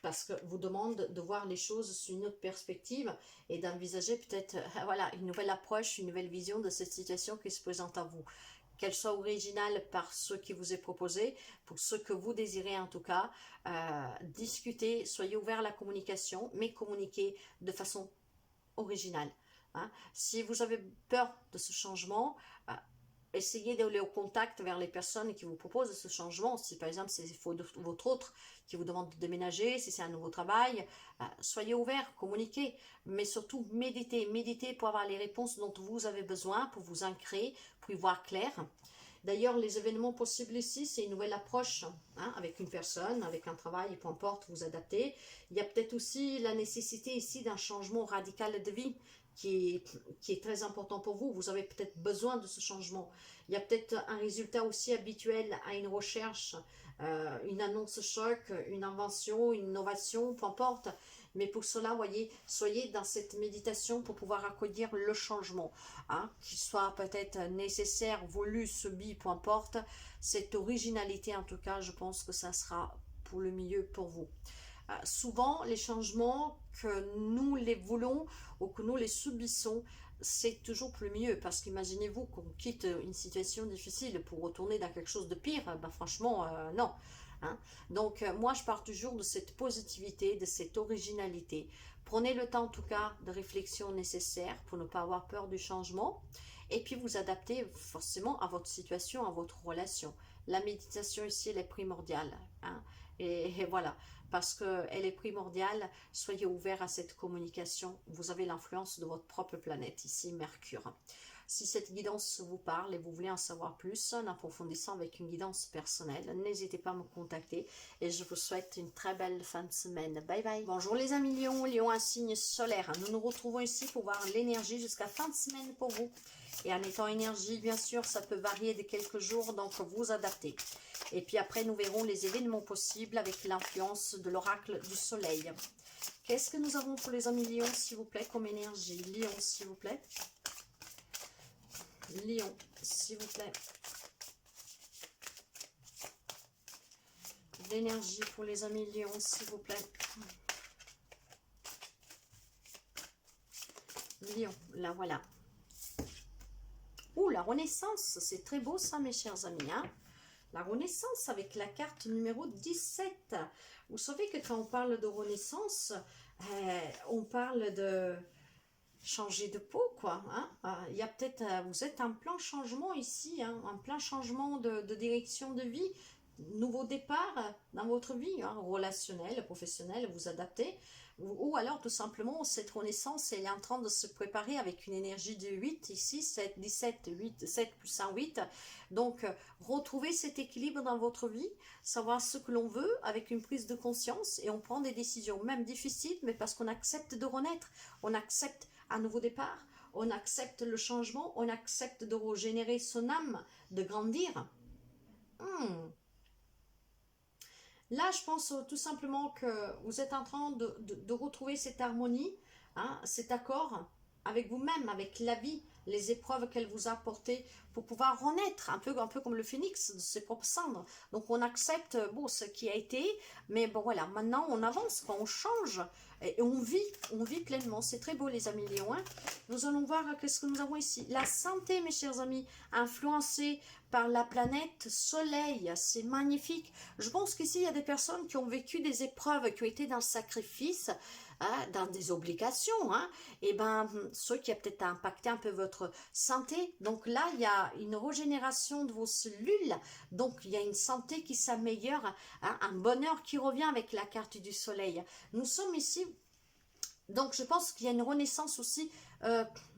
parce que vous demande de voir les choses sous une autre perspective et d'envisager peut-être voilà, une nouvelle approche, une nouvelle vision de cette situation qui se présente à vous. Qu'elle soit originale par ce qui vous est proposé, pour ce que vous désirez en tout cas, discutez, soyez ouvert à la communication, mais communiquez de façon originale. Hein. Si vous avez peur de ce changement, essayez d'aller au contact vers les personnes qui vous proposent ce changement. Si par exemple c'est votre autre qui vous demande de déménager, si c'est un nouveau travail, soyez ouvert, communiquez, mais surtout méditez. Méditez pour avoir les réponses dont vous avez besoin, pour vous ancrer, pour y voir clair. D'ailleurs, les événements possibles ici, c'est une nouvelle approche, hein, avec une personne, avec un travail, peu importe, vous adaptez. Il y a peut-être aussi la nécessité ici d'un changement radical de vie qui est très important pour vous. Vous avez peut-être besoin de ce changement. Il y a peut-être un résultat aussi habituel à une recherche, une annonce choc, une invention, une innovation, peu importe. Mais pour cela, voyez, soyez dans cette méditation pour pouvoir accueillir le changement, hein, qu'il soit peut-être nécessaire, voulu, subi, peu importe. Cette originalité, en tout cas, je pense que ça sera pour le mieux pour vous. Souvent, les changements, que nous les voulons ou que nous les subissons, c'est toujours plus mieux, parce qu'imaginez-vous qu'on quitte une situation difficile pour retourner dans quelque chose de pire, ben franchement, non. Hein. Donc, moi, je pars toujours de cette positivité, de cette originalité. Prenez le temps, en tout cas, de réflexion nécessaire pour ne pas avoir peur du changement, et puis vous adaptez forcément à votre situation, à votre relation. La méditation ici, elle est primordiale. Hein. Et voilà, parce qu'elle est primordiale, soyez ouverts à cette communication. Vous avez l'influence de votre propre planète, ici Mercure. Si cette guidance vous parle et vous voulez en savoir plus, en approfondissant avec une guidance personnelle, n'hésitez pas à me contacter et je vous souhaite une très belle fin de semaine. Bye bye. Bonjour les amis Lion, Lion un signe solaire. Nous nous retrouvons ici pour voir l'énergie jusqu'à fin de semaine pour vous. Et en étant énergie, bien sûr, ça peut varier de quelques jours, donc vous adaptez. Et puis après, nous verrons les événements possibles avec l'influence de l'oracle du soleil. Qu'est-ce que nous avons pour les amis Lion, s'il vous plaît, comme énergie? Lion, s'il vous plaît. Lion, s'il vous plaît. L'énergie pour les amis Lion, s'il vous plaît. Lion, là voilà. Ouh, la renaissance, c'est très beau ça mes chers amis. Hein, la renaissance avec la carte numéro 17. Vous savez que quand on parle de renaissance, on parle de changer de peau, quoi. Hein. Il y a peut-être, vous êtes en plein changement ici, hein, en plein changement de direction de vie, nouveau départ dans votre vie, hein, relationnel, professionnel, vous adaptez. Ou alors tout simplement cette renaissance elle est en train de se préparer avec une énergie de 8 ici, 7, 17, 8, 7 plus 1, 8. Donc retrouver cet équilibre dans votre vie, savoir ce que l'on veut avec une prise de conscience et on prend des décisions même difficiles, mais parce qu'on accepte de renaître, on accepte un nouveau départ, on accepte le changement, on accepte de régénérer son âme, de grandir. Là, je pense tout simplement que vous êtes en train de retrouver cette harmonie, hein, cet accord avec vous-même, avec la vie, les épreuves qu'elle vous a apportées pour pouvoir renaître, un peu comme le phénix de ses propres cendres. Donc on accepte bon, ce qui a été, mais bon voilà, maintenant on avance, on change et on vit pleinement. C'est très beau les amis Lions. Hein. Nous allons voir qu'est-ce que nous avons ici. La santé, mes chers amis, influencée par la planète Soleil, c'est magnifique. Je pense qu'ici il y a des personnes qui ont vécu des épreuves, qui ont été dans le sacrifice, hein, dans des obligations, hein, et ben ce qui a peut-être impacté un peu votre santé. Donc là, il y a une régénération de vos cellules, donc il y a une santé qui s'améliore, hein, un bonheur qui revient avec la carte du soleil. Nous sommes ici, donc je pense qu'il y a une renaissance aussi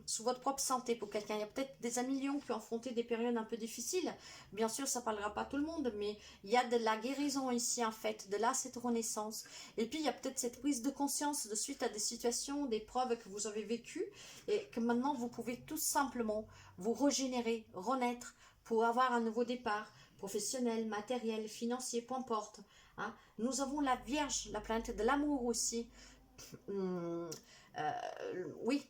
sous votre propre santé pour quelqu'un. Il y a peut-être des amis Lions qui ont affronté des périodes un peu difficiles. Bien sûr, ça ne parlera pas à tout le monde, mais il y a de la guérison ici en fait, de là cette renaissance. Et puis il y a peut-être cette prise de conscience de suite à des situations, des preuves que vous avez vécues et que maintenant vous pouvez tout simplement vous régénérer, renaître pour avoir un nouveau départ professionnel, matériel, financier, peu importe. Hein. Nous avons la Vierge, la planète de l'amour aussi. Oui,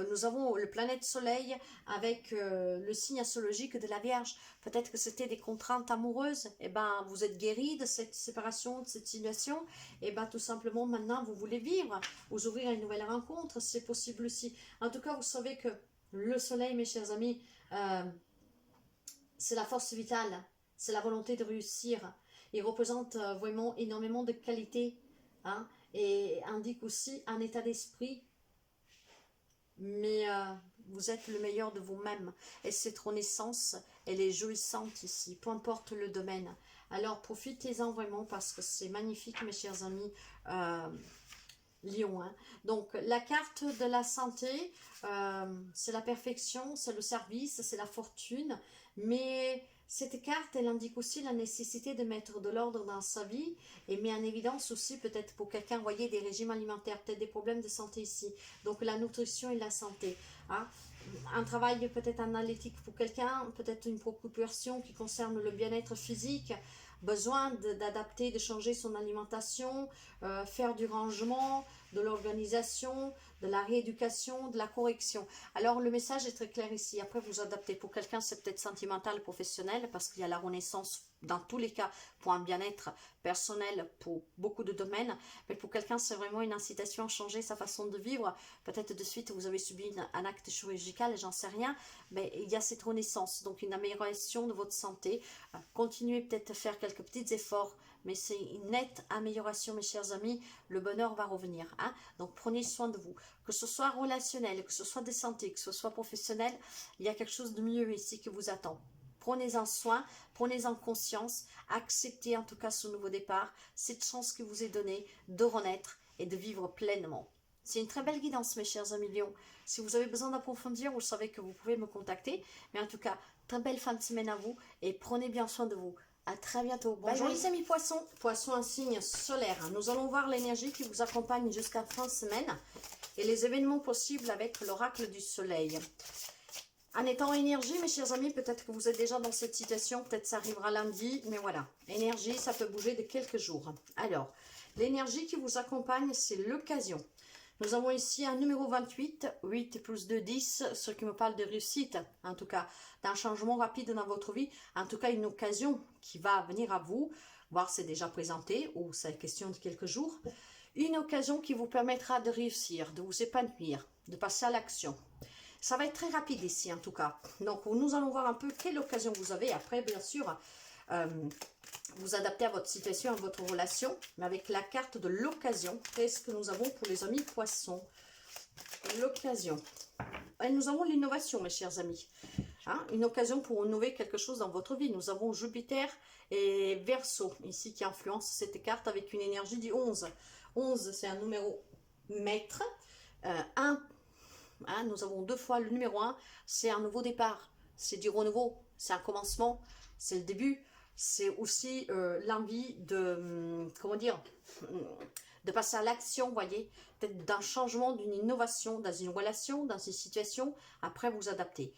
nous avons le planète Soleil avec le signe astrologique de la Vierge. Peut-être que c'était des contraintes amoureuses. Et ben, vous êtes guéri de cette séparation, de cette situation. Et ben, tout simplement, maintenant, vous voulez vivre, vous ouvrir à une nouvelle rencontre. C'est possible aussi. En tout cas, vous savez que le Soleil, mes chers amis, c'est la force vitale. C'est la volonté de réussir. Il représente vraiment énormément de qualités. Hein, et indique aussi un état d'esprit, mais vous êtes le meilleur de vous-même et cette renaissance elle est jouissante ici, peu importe le domaine. Alors profitez-en vraiment parce que c'est magnifique mes chers amis Lion. Hein. Donc la carte de la santé, c'est la perfection, c'est le service, c'est la fortune, mais cette carte, elle indique aussi la nécessité de mettre de l'ordre dans sa vie et met en évidence aussi peut-être pour quelqu'un, voyez, des régimes alimentaires, peut-être des problèmes de santé ici. Donc la nutrition et la santé. Hein. Un travail peut-être analytique pour quelqu'un, peut-être une préoccupation qui concerne le bien-être physique, besoin d'adapter, de changer son alimentation, faire du rangement, de l'organisation, de la rééducation, de la correction. Alors le message est très clair ici. Après vous adaptez. Pour quelqu'un c'est peut-être sentimental, professionnel, parce qu'il y a la renaissance dans tous les cas pour un bien-être personnel pour beaucoup de domaines. Mais pour quelqu'un c'est vraiment une incitation à changer sa façon de vivre. Peut-être de suite vous avez subi un acte chirurgical, j'en sais rien. Mais il y a cette renaissance, donc une amélioration de votre santé. Continuez peut-être à faire quelques petits efforts, mais c'est une nette amélioration mes chers amis, le bonheur va revenir. Hein. Donc prenez soin de vous, que ce soit relationnel, que ce soit de santé, que ce soit professionnel, il y a quelque chose de mieux ici qui vous attend. Prenez-en soin, prenez-en conscience, acceptez en tout cas ce nouveau départ, cette chance qui vous est donnée de renaître et de vivre pleinement. C'est une très belle guidance mes chers amis Lions. Si vous avez besoin d'approfondir, vous savez que vous pouvez me contacter. Mais en tout cas, très belle fin de semaine à vous et prenez bien soin de vous. À très bientôt. Bonjour les amis poissons. Poisson, un signe solaire. Nous allons voir l'énergie qui vous accompagne jusqu'à fin de semaine et les événements possibles avec l'oracle du soleil. En étant énergie, mes chers amis, peut-être que vous êtes déjà dans cette situation, peut-être ça arrivera lundi, mais voilà. Énergie, ça peut bouger de quelques jours. Alors, l'énergie qui vous accompagne, c'est l'occasion. Nous avons ici un numéro 28, 8 plus 2, 10, ce qui me parle de réussite, en tout cas, d'un changement rapide dans votre vie, en tout cas une occasion qui va venir à vous, voir si c'est déjà présenté ou c'est question de quelques jours. Une occasion qui vous permettra de réussir, de vous épanouir, de passer à l'action. Ça va être très rapide ici en tout cas. Donc nous allons voir un peu quelle occasion vous avez. Après bien sûr, vous adaptez à votre situation, à votre relation. Mais avec la carte de l'occasion, qu'est-ce que nous avons pour les amis poissons? L'occasion. Et nous avons l'innovation mes chers amis. Hein, une occasion pour innover quelque chose dans votre vie. Nous avons Jupiter et Verseau ici qui influencent cette carte avec une énergie du 11. 11 c'est un numéro maître. 1. Hein, nous avons deux fois le numéro 1, c'est un nouveau départ, c'est du renouveau, c'est un commencement, c'est le début, c'est aussi l'envie de, comment dire, de passer à l'action, voyez, peut-être d'un changement, d'une innovation dans une relation, dans une situation, après vous adapter.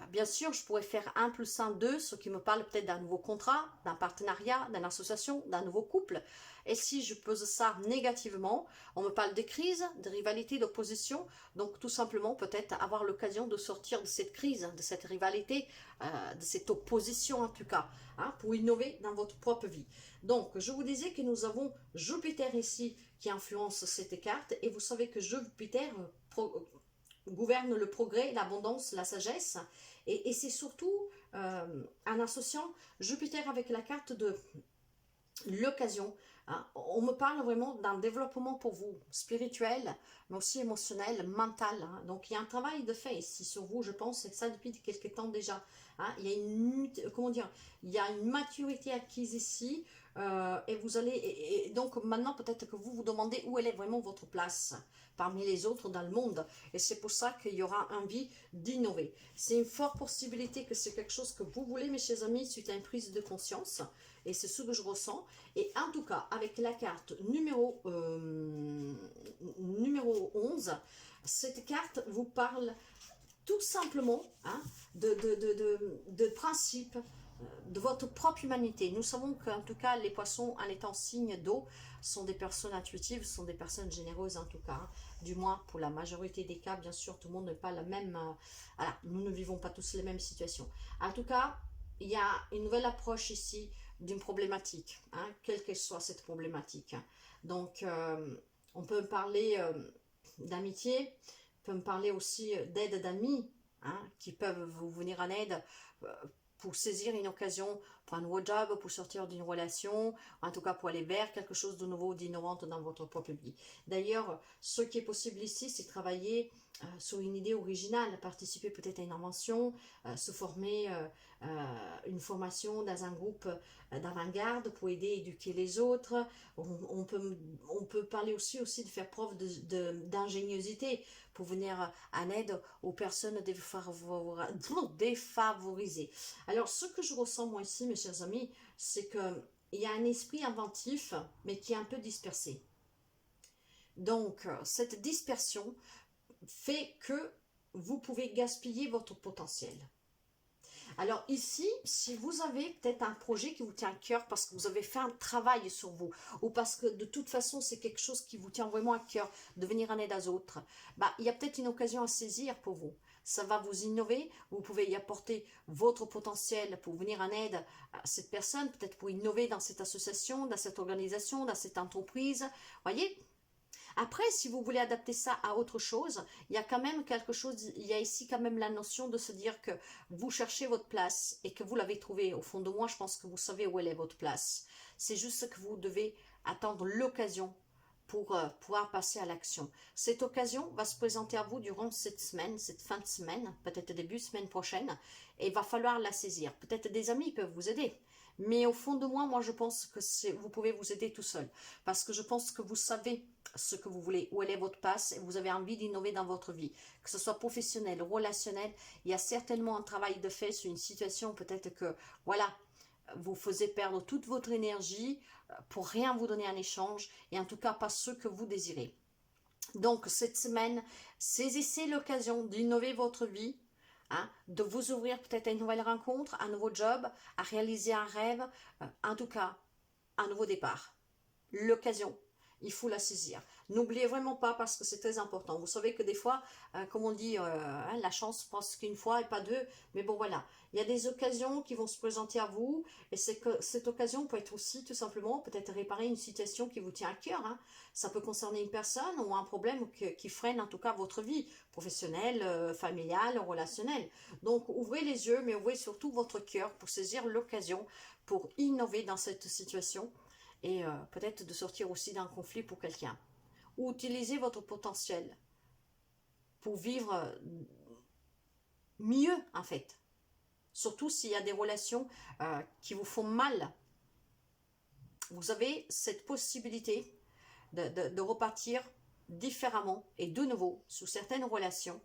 Bien sûr, je pourrais faire 1 + 1, 2, ce qui me parle peut-être d'un nouveau contrat, d'un partenariat, d'une association, d'un nouveau couple. Et si je pose ça négativement, on me parle de crise, de rivalité, d'opposition. Donc tout simplement peut-être avoir l'occasion de sortir de cette crise, de cette rivalité, de cette opposition en tout cas, hein, pour innover dans votre propre vie. Donc je vous disais que nous avons Jupiter ici qui influence cette carte. Et vous savez que Jupiter gouverne le progrès, l'abondance, la sagesse. Et c'est surtout en associant Jupiter avec la carte de l'occasion. Hein. On me parle vraiment d'un développement pour vous, spirituel, mais aussi émotionnel, mental. Hein. Donc il y a un travail de fait ici sur vous, je pense, et ça depuis quelques temps déjà. Hein. Il y a une, comment dire, il y a une maturité acquise ici, et vous allez, et donc maintenant peut-être que vous vous demandez où elle est vraiment votre place parmi les autres dans le monde, et c'est pour ça qu'il y aura envie d'innover. C'est une forte possibilité que c'est quelque chose que vous voulez, mes chers amis, suite à une prise de conscience, et c'est ce que je ressens. Et en tout cas, avec la carte numéro 11, cette carte vous parle tout simplement, hein, de principe de votre propre humanité. Nous savons qu'en tout cas, les poissons, en étant signe d'eau, sont des personnes intuitives, sont des personnes généreuses en tout cas. Hein. Du moins, pour la majorité des cas, bien sûr, tout le monde n'est pas la même... voilà, nous ne vivons pas tous les mêmes situations. En tout cas, il y a une nouvelle approche ici d'une problématique, hein, quelle que soit cette problématique. Donc, on peut parler d'amitié, on peut me parler aussi d'aide d'amis, hein, qui peuvent vous venir en aide pour saisir une occasion pour un nouveau job, pour sortir d'une relation, en tout cas pour aller vers quelque chose de nouveau, d'innovant dans votre propre vie. D'ailleurs, ce qui est possible ici, c'est travailler sur une idée originale, participer peut-être à une invention, se former une formation dans un groupe d'avant-garde pour aider et éduquer les autres. On peut parler aussi de faire preuve d'ingéniosité pour venir en aide aux personnes défavorisées. Alors, ce que je ressens moi ici, mes chers amis, c'est qu'il y a un esprit inventif, mais qui est un peu dispersé. Donc, cette dispersion fait que vous pouvez gaspiller votre potentiel. Alors ici, si vous avez peut-être un projet qui vous tient à cœur parce que vous avez fait un travail sur vous, ou parce que de toute façon c'est quelque chose qui vous tient vraiment à cœur, de venir en aide aux autres, bah, il y a peut-être une occasion à saisir pour vous. Ça va vous innover, vous pouvez y apporter votre potentiel pour venir en aide à cette personne, peut-être pour innover dans cette association, dans cette organisation, dans cette entreprise, voyez. Après, si vous voulez adapter ça à autre chose, il y a quand même quelque chose, il y a ici quand même la notion de se dire que vous cherchez votre place et que vous l'avez trouvée. Au fond de moi, je pense que vous savez où elle est votre place. C'est juste que vous devez attendre l'occasion pour pouvoir passer à l'action. Cette occasion va se présenter à vous durant cette semaine, cette fin de semaine, peut-être début semaine prochaine, et il va falloir la saisir. Peut-être des amis peuvent vous aider. Mais au fond de moi, je pense que vous pouvez vous aider tout seul. Parce que je pense que vous savez ce que vous voulez, où elle est votre place, et vous avez envie d'innover dans votre vie. Que ce soit professionnel, relationnel, il y a certainement un travail de fait sur une situation, peut-être que, voilà, vous faisiez perdre toute votre énergie pour rien vous donner en échange, et en tout cas pas ce que vous désirez. Donc, cette semaine, saisissez l'occasion d'innover votre vie, hein, de vous ouvrir peut-être à une nouvelle rencontre, un nouveau job, à réaliser un rêve, en tout cas, un nouveau départ. L'occasion, il faut la saisir. N'oubliez vraiment pas parce que c'est très important. Vous savez que des fois, comme on dit, la chance passe qu'une fois et pas deux. Mais bon, voilà. Il y a des occasions qui vont se présenter à vous. Et c'est que cette occasion peut être aussi tout simplement peut-être réparer une situation qui vous tient à cœur. Hein. Ça peut concerner une personne ou un problème qui freine en tout cas votre vie professionnelle, familiale, relationnelle. Donc, ouvrez les yeux, mais ouvrez surtout votre cœur pour saisir l'occasion pour innover dans cette situation. Et peut-être de sortir aussi d'un conflit pour quelqu'un. Ou utiliser votre potentiel pour vivre mieux, en fait. Surtout s'il y a des relations qui vous font mal. Vous avez cette possibilité de repartir différemment et de nouveau sous certaines relations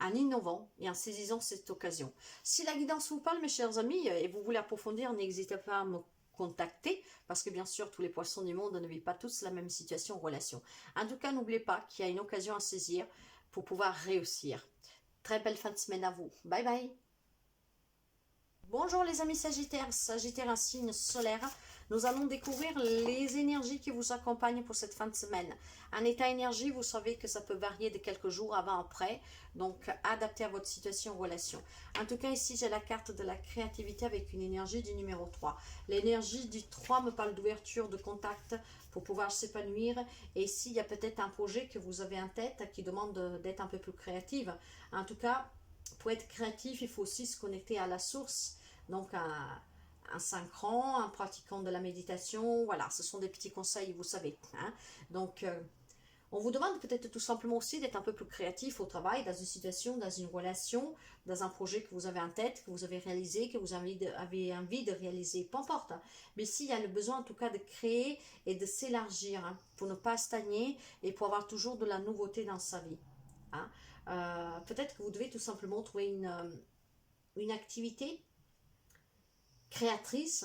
en innovant et en saisissant cette occasion. Si la guidance vous parle, mes chers amis, et vous voulez approfondir, n'hésitez pas à me contacter, parce que bien sûr, tous les poissons du monde ne vivent pas tous la même situation en relation. En tout cas, n'oubliez pas qu'il y a une occasion à saisir pour pouvoir réussir. Très belle fin de semaine à vous. Bye bye. Bonjour les amis Sagittaires, Sagittaire un signe solaire. Nous allons découvrir les énergies qui vous accompagnent pour cette fin de semaine. Un état énergie, vous savez que ça peut varier de quelques jours avant après, donc adapté à votre situation relation. En tout cas ici j'ai la carte de la créativité avec une énergie du numéro 3. L'énergie du 3 me parle d'ouverture, de contact pour pouvoir s'épanouir. Et ici il y a peut-être un projet que vous avez en tête qui demande d'être un peu plus créative. En tout cas, pour être créatif, il faut aussi se connecter à la source. Donc un synchron, un pratiquant de la méditation, voilà, ce sont des petits conseils, vous savez. Hein. Donc, on vous demande peut-être tout simplement aussi d'être un peu plus créatif au travail, dans une situation, dans une relation, dans un projet que vous avez en tête, que vous avez réalisé, que vous avez envie de réaliser, peu importe. Hein. Mais ici, il y a le besoin en tout cas de créer et de s'élargir, hein, pour ne pas stagner et pour avoir toujours de la nouveauté dans sa vie. Hein. Peut-être que vous devez tout simplement trouver une activité créatrice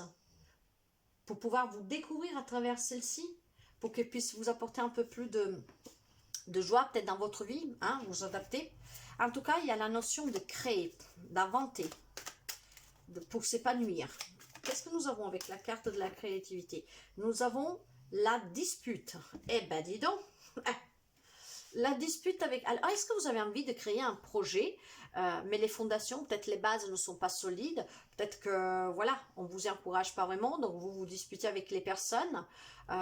pour pouvoir vous découvrir à travers celle-ci, pour qu'elle puisse vous apporter un peu plus de joie peut-être dans votre vie, hein, vous adapter. En tout cas, il y a la notion de créer, d'inventer, pour s'épanouir. Qu'est-ce que nous avons avec la carte de la créativité? Nous avons la dispute. Eh ben dis donc, la dispute avec... Alors, est-ce que vous avez envie de créer un projet, mais les fondations, peut-être les bases ne sont pas solides, peut-être que, voilà, on ne vous encourage pas vraiment, donc vous vous disputez avec les personnes,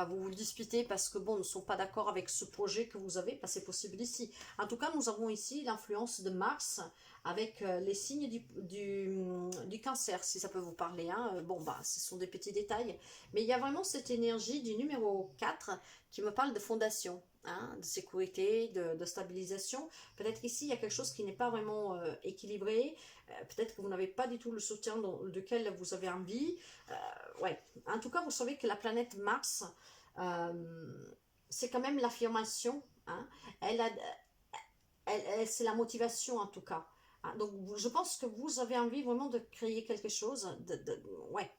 vous vous disputez parce que, bon, ne sont pas d'accord avec ce projet que vous avez, c'est possible ici. En tout cas, nous avons ici l'influence de Mars avec les signes du cancer, si ça peut vous parler. Hein. Bon, bah, ce sont des petits détails, mais il y a vraiment cette énergie du numéro 4 qui me parle de fondation. Hein, de sécurité, de stabilisation. Peut-être qu'ici, il y a quelque chose qui n'est pas vraiment équilibré. Peut-être que vous n'avez pas du tout le soutien duquel vous avez envie. Ouais. En tout cas, vous savez que la planète Mars, c'est quand même l'affirmation. Hein. C'est la motivation, en tout cas. Hein. Donc, je pense que vous avez envie vraiment de créer quelque chose. Ouais.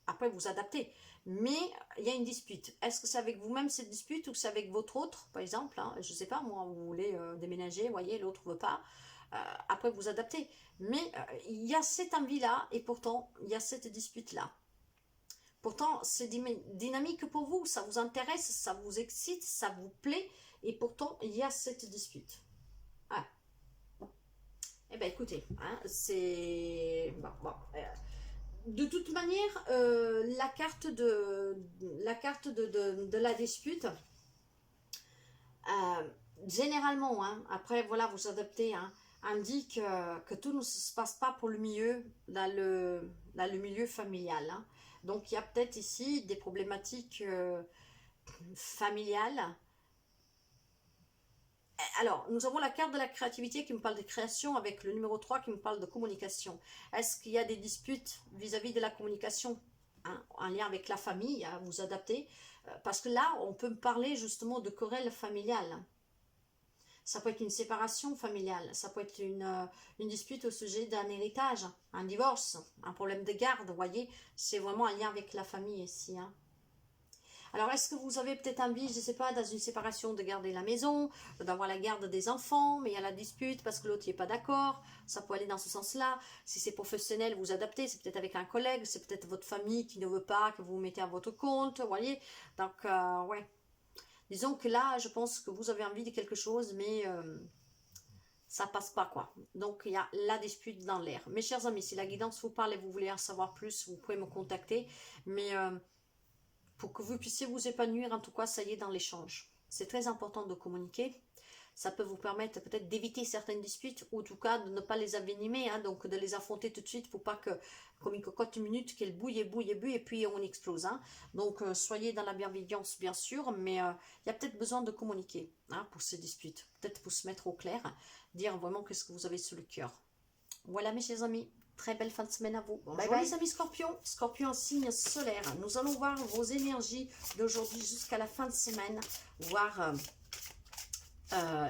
Après, vous adaptez. Mais il y a une dispute. Est-ce que c'est avec vous-même cette dispute ou c'est avec votre autre, par exemple, hein, je ne sais pas, moi, vous voulez déménager, vous voyez, l'autre ne veut pas. Après, vous adaptez. Mais il y a cette envie-là et pourtant, il y a cette dispute-là. Pourtant, c'est dynamique pour vous, ça vous intéresse, ça vous excite, ça vous plaît et pourtant, il y a cette dispute. Ah. Eh bien, écoutez, hein, c'est... Bon, de toute manière, la carte de la dispute, généralement, hein, après voilà, vous adaptez, hein, indique que tout ne se passe pas pour le mieux dans le milieu familial. Hein. Donc il y a peut-être ici des problématiques familiales. Alors, nous avons la carte de la créativité qui me parle de création avec le numéro 3 qui me parle de communication. Est-ce qu'il y a des disputes vis-à-vis de la communication, hein, en lien avec la famille, à vous adapter? Parce que là, on peut me parler justement de querelle familiale. Ça peut être une séparation familiale, ça peut être une dispute au sujet d'un héritage, un divorce, un problème de garde, vous voyez. C'est vraiment un lien avec la famille ici, hein. Alors, est-ce que vous avez peut-être envie, je ne sais pas, dans une séparation, de garder la maison, d'avoir la garde des enfants, mais il y a la dispute parce que l'autre n'est pas d'accord, ça peut aller dans ce sens-là. Si c'est professionnel, vous adaptez, c'est peut-être avec un collègue, c'est peut-être votre famille qui ne veut pas que vous vous mettez à votre compte, vous voyez. Donc, ouais. Disons que là, je pense que vous avez envie de quelque chose, mais ça passe pas, quoi. Donc, il y a la dispute dans l'air. Mes chers amis, si la guidance vous parle et vous voulez en savoir plus, vous pouvez me contacter, mais... pour que vous puissiez vous épanouir, en tout cas, ça y est, dans l'échange. C'est très important de communiquer. Ça peut vous permettre peut-être d'éviter certaines disputes, ou en tout cas de ne pas les envenimer, hein, donc de les affronter tout de suite pour pas que, comme une cocotte une minute, qu'elle bouille et bouille et bouille, et puis on explose. Hein. Donc soyez dans la bienveillance, bien sûr, mais il y a peut-être besoin de communiquer, hein, pour ces disputes. Peut-être pour se mettre au clair, dire vraiment qu'est-ce que vous avez sur le cœur. Voilà, mes chers amis. Très belle fin de semaine à vous. Bonjour les amis Scorpion. Scorpion en signe solaire. Nous allons voir vos énergies d'aujourd'hui jusqu'à la fin de semaine. Voir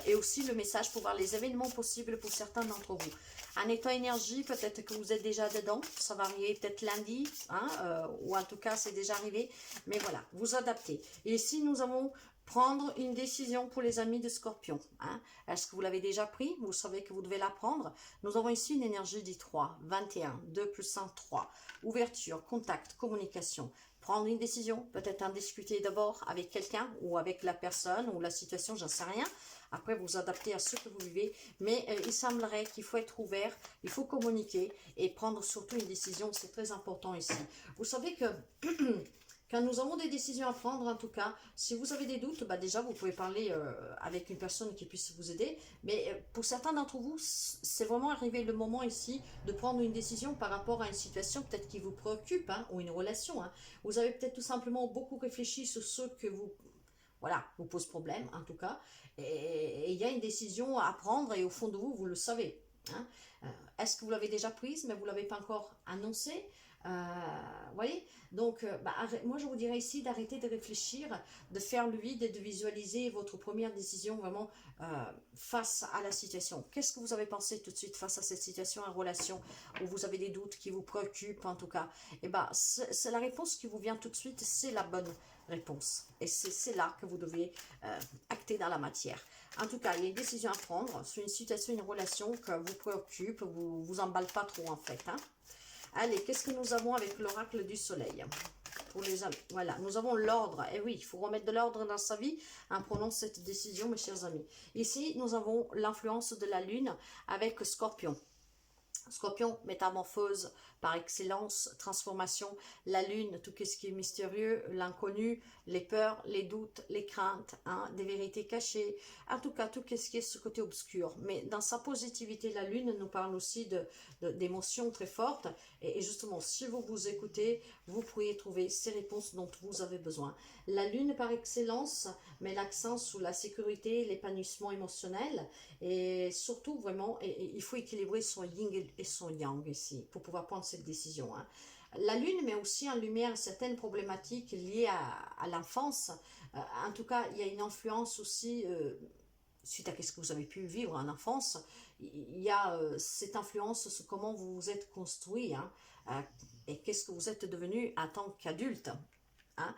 et aussi le message pour voir les événements possibles pour certains d'entre vous. Un état énergie, peut-être que vous êtes déjà dedans. Ça va arriver peut-être lundi, hein, ou en tout cas, c'est déjà arrivé. Mais voilà, vous adaptez. Et ici, nous avons prendre une décision pour les amis de Scorpion. Hein. Est-ce que vous l'avez déjà pris? Vous savez que vous devez la prendre. Nous avons ici une énergie du 3, 21, 2 plus 1, 3. Ouverture, contact, communication. Prendre une décision, peut-être en discuter d'abord avec quelqu'un ou avec la personne ou la situation, j'en sais rien. Après, vous adaptez à ce que vous vivez. Mais il semblerait qu'il faut être ouvert, il faut communiquer et prendre surtout une décision. C'est très important ici. Vous savez que quand nous avons des décisions à prendre, en tout cas, si vous avez des doutes, bah déjà, vous pouvez parler avec une personne qui puisse vous aider. Mais pour certains d'entre vous, c'est vraiment arrivé le moment ici de prendre une décision par rapport à une situation peut-être qui vous préoccupe, hein, ou une relation. Hein. Vous avez peut-être tout simplement beaucoup réfléchi sur ce que voilà, vous pose problème, en tout cas. Et il y a une décision à prendre et au fond de vous, vous le savez. Hein. Est-ce que vous l'avez déjà prise, mais vous ne l'avez pas encore annoncée? Voyez, donc moi je vous dirais ici d'arrêter de réfléchir, de faire le vide et de visualiser votre première décision vraiment face à la situation. Qu'est-ce que vous avez pensé tout de suite face à cette situation en relation où vous avez des doutes qui vous préoccupent en tout cas? Et c'est la réponse qui vous vient tout de suite, c'est la bonne réponse et c'est là que vous devez acter dans la matière. En tout cas, il y a une décision à prendre sur une situation, une relation que vous préoccupe, vous emballe pas trop en fait. Hein. Allez, qu'est-ce que nous avons avec l'oracle du soleil pour les amis? Voilà, nous avons l'ordre. Et oui, il faut remettre de l'ordre dans sa vie en prenant cette décision, mes chers amis. Ici, nous avons l'influence de la lune avec Scorpion. Scorpion, métamorphose par excellence, transformation, la lune, tout ce qui est mystérieux, l'inconnu, les peurs, les doutes, les craintes, hein, des vérités cachées, en tout cas tout ce qui est ce côté obscur. Mais dans sa positivité, la lune nous parle aussi d'émotions très fortes et justement, si vous vous écoutez, vous pourriez trouver ces réponses dont vous avez besoin. La lune par excellence met l'accent sur la sécurité, l'épanouissement émotionnel et surtout vraiment, il faut équilibrer son yin et son yang ici pour pouvoir prendre cette décision. Hein. La lune met aussi en lumière certaines problématiques liées à l'enfance. En tout cas, il y a une influence aussi, suite à ce que vous avez pu vivre en enfance, il y a cette influence sur comment vous vous êtes construit hein, et qu'est-ce que vous êtes devenu en tant qu'adulte. Hein.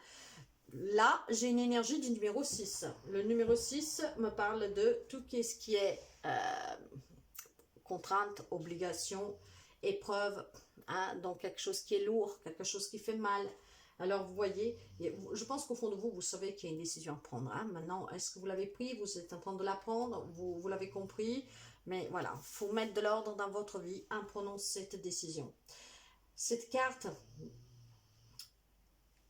Là, j'ai une énergie du numéro 6. Le numéro 6 me parle de tout ce qui est contrainte, obligation, épreuve, hein, donc quelque chose qui est lourd, quelque chose qui fait mal. Alors vous voyez, je pense qu'au fond de vous, vous savez qu'il y a une décision à prendre. Hein. Maintenant, est-ce que vous l'avez pris? Vous êtes en train de la prendre? Vous l'avez compris? Mais voilà, il faut mettre de l'ordre dans votre vie en prenant cette décision. Cette carte,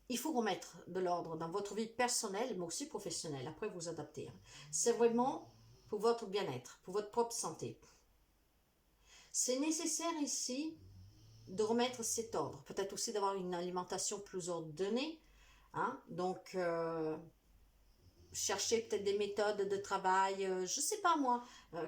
il faut remettre de l'ordre dans votre vie personnelle, mais aussi professionnelle. Après, vous adapter. Hein. C'est vraiment pour votre bien-être, pour votre propre santé. C'est nécessaire ici de remettre cet ordre. Peut-être aussi d'avoir une alimentation plus ordonnée. Hein? Donc, chercher peut-être des méthodes de travail, je ne sais pas moi,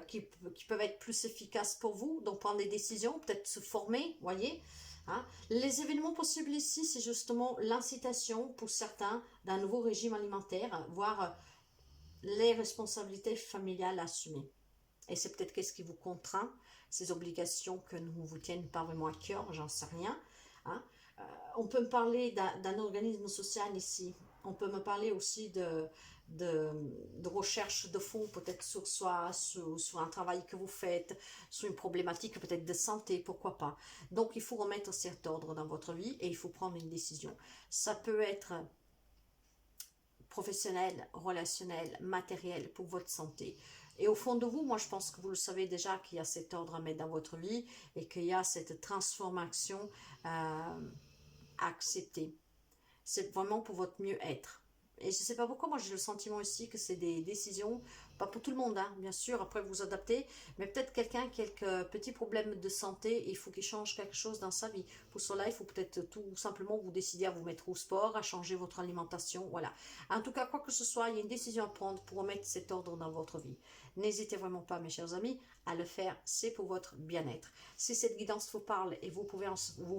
qui peuvent être plus efficaces pour vous. Donc, prendre des décisions, peut-être se former, voyez. Hein? Les événements possibles ici, c'est justement l'incitation pour certains d'un nouveau régime alimentaire, voire les responsabilités familiales assumées. Et c'est peut-être qu'est-ce qui vous contraint, ces obligations que ne vous tiennent pas vraiment à cœur, j'en sais rien. Hein. On peut me parler d'un organisme social ici. On peut me parler aussi de recherche de fonds, peut-être sur soi, sur un travail que vous faites, sur une problématique peut-être de santé, pourquoi pas. Donc il faut remettre cet ordre dans votre vie et il faut prendre une décision. Ça peut être professionnel, relationnel, matériel pour votre santé. Et au fond de vous, moi je pense que vous le savez déjà qu'il y a cet ordre à mettre dans votre vie et qu'il y a cette transformation à accepter. C'est vraiment pour votre mieux-être. Et je ne sais pas pourquoi, moi j'ai le sentiment ici que c'est des décisions, pas pour tout le monde, hein, bien sûr, après vous adaptez, mais peut-être quelqu'un, quelques petits problèmes de santé, il faut qu'il change quelque chose dans sa vie. Pour cela, il faut peut-être tout simplement vous décider à vous mettre au sport, à changer votre alimentation, voilà. En tout cas, quoi que ce soit, il y a une décision à prendre pour remettre cet ordre dans votre vie. N'hésitez vraiment pas, mes chers amis, à le faire, c'est pour votre bien-être. Si cette guidance vous parle et vous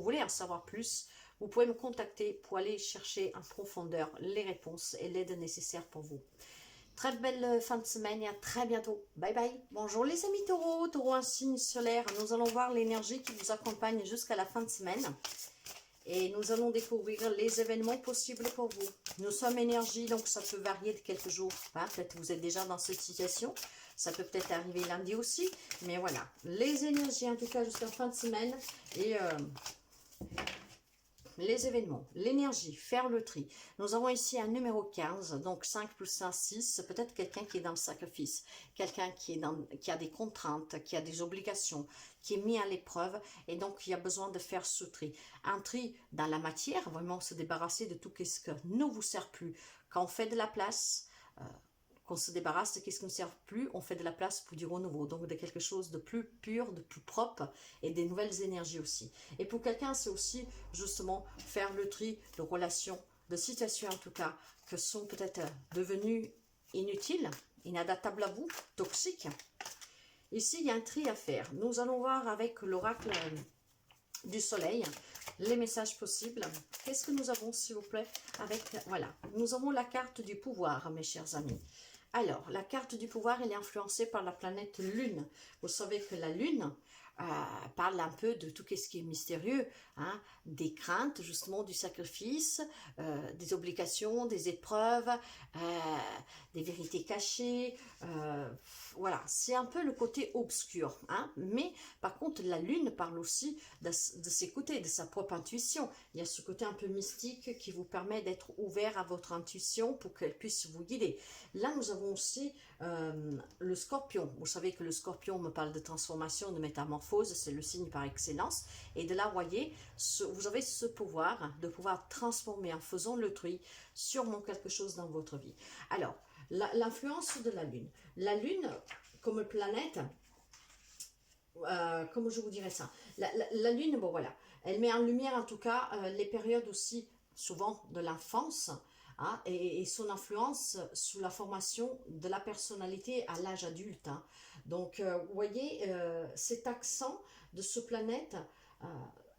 voulez en savoir plus, vous pouvez me contacter pour aller chercher en profondeur les réponses et l'aide nécessaire pour vous. Très belle fin de semaine et à très bientôt. Bye bye. Bonjour les amis taureaux, taureau un signe solaire. Nous allons voir l'énergie qui vous accompagne jusqu'à la fin de semaine. Et nous allons découvrir les événements possibles pour vous. Nous sommes énergie, donc ça peut varier de quelques jours. Hein, peut-être que vous êtes déjà dans cette situation. Ça peut peut-être arriver lundi aussi. Mais voilà, les énergies en tout cas jusqu'à la fin de semaine. Et les événements, l'énergie, faire le tri. Nous avons ici un numéro 15, donc 5 plus 1, 6. Peut-être quelqu'un qui est dans le sacrifice, quelqu'un qui a des contraintes, qui a des obligations, qui est mis à l'épreuve et donc il a besoin de faire ce tri. Un tri dans la matière, vraiment se débarrasser de tout ce qui ne vous sert plus. Quand on fait de la place, qu'on se débarrasse de ce qui ne sert plus, on fait de la place pour du renouveau, donc de quelque chose de plus pur, de plus propre et des nouvelles énergies aussi. Et pour quelqu'un, c'est aussi justement faire le tri de relations, de situations en tout cas, que sont peut-être devenues inutiles, inadaptables à vous, toxiques. Ici, il y a un tri à faire. Nous allons voir avec l'oracle du soleil les messages possibles. Qu'est-ce que nous avons, s'il vous plaît, avec, voilà, nous avons la carte du pouvoir, mes chers amis. Alors, la carte du pouvoir, elle est influencée par la planète Lune. Vous savez que la Lune parle un peu de tout ce qui est mystérieux, hein, des craintes, justement, du sacrifice, des obligations, des épreuves, des vérités cachées. Voilà, c'est un peu le côté obscur. Hein, mais, par contre, la Lune parle aussi de s'écouter, de sa propre intuition. Il y a ce côté un peu mystique qui vous permet d'être ouvert à votre intuition pour qu'elle puisse vous guider. Là, nous avons aussi le Scorpion. Vous savez que le Scorpion me parle de transformation, de métamorphose, c'est le signe par excellence. Et de là, vous voyez, vous avez ce pouvoir de pouvoir transformer en faisant le tri sûrement quelque chose dans votre vie. Alors, l'influence de la Lune. La Lune, comme planète, comment je vous dirais ça, la Lune, bon voilà, elle met en lumière en tout cas les périodes aussi, souvent de l'enfance, hein, et son influence sur la formation de la personnalité à l'âge adulte. Hein. Donc, vous voyez, cet accent de ce planète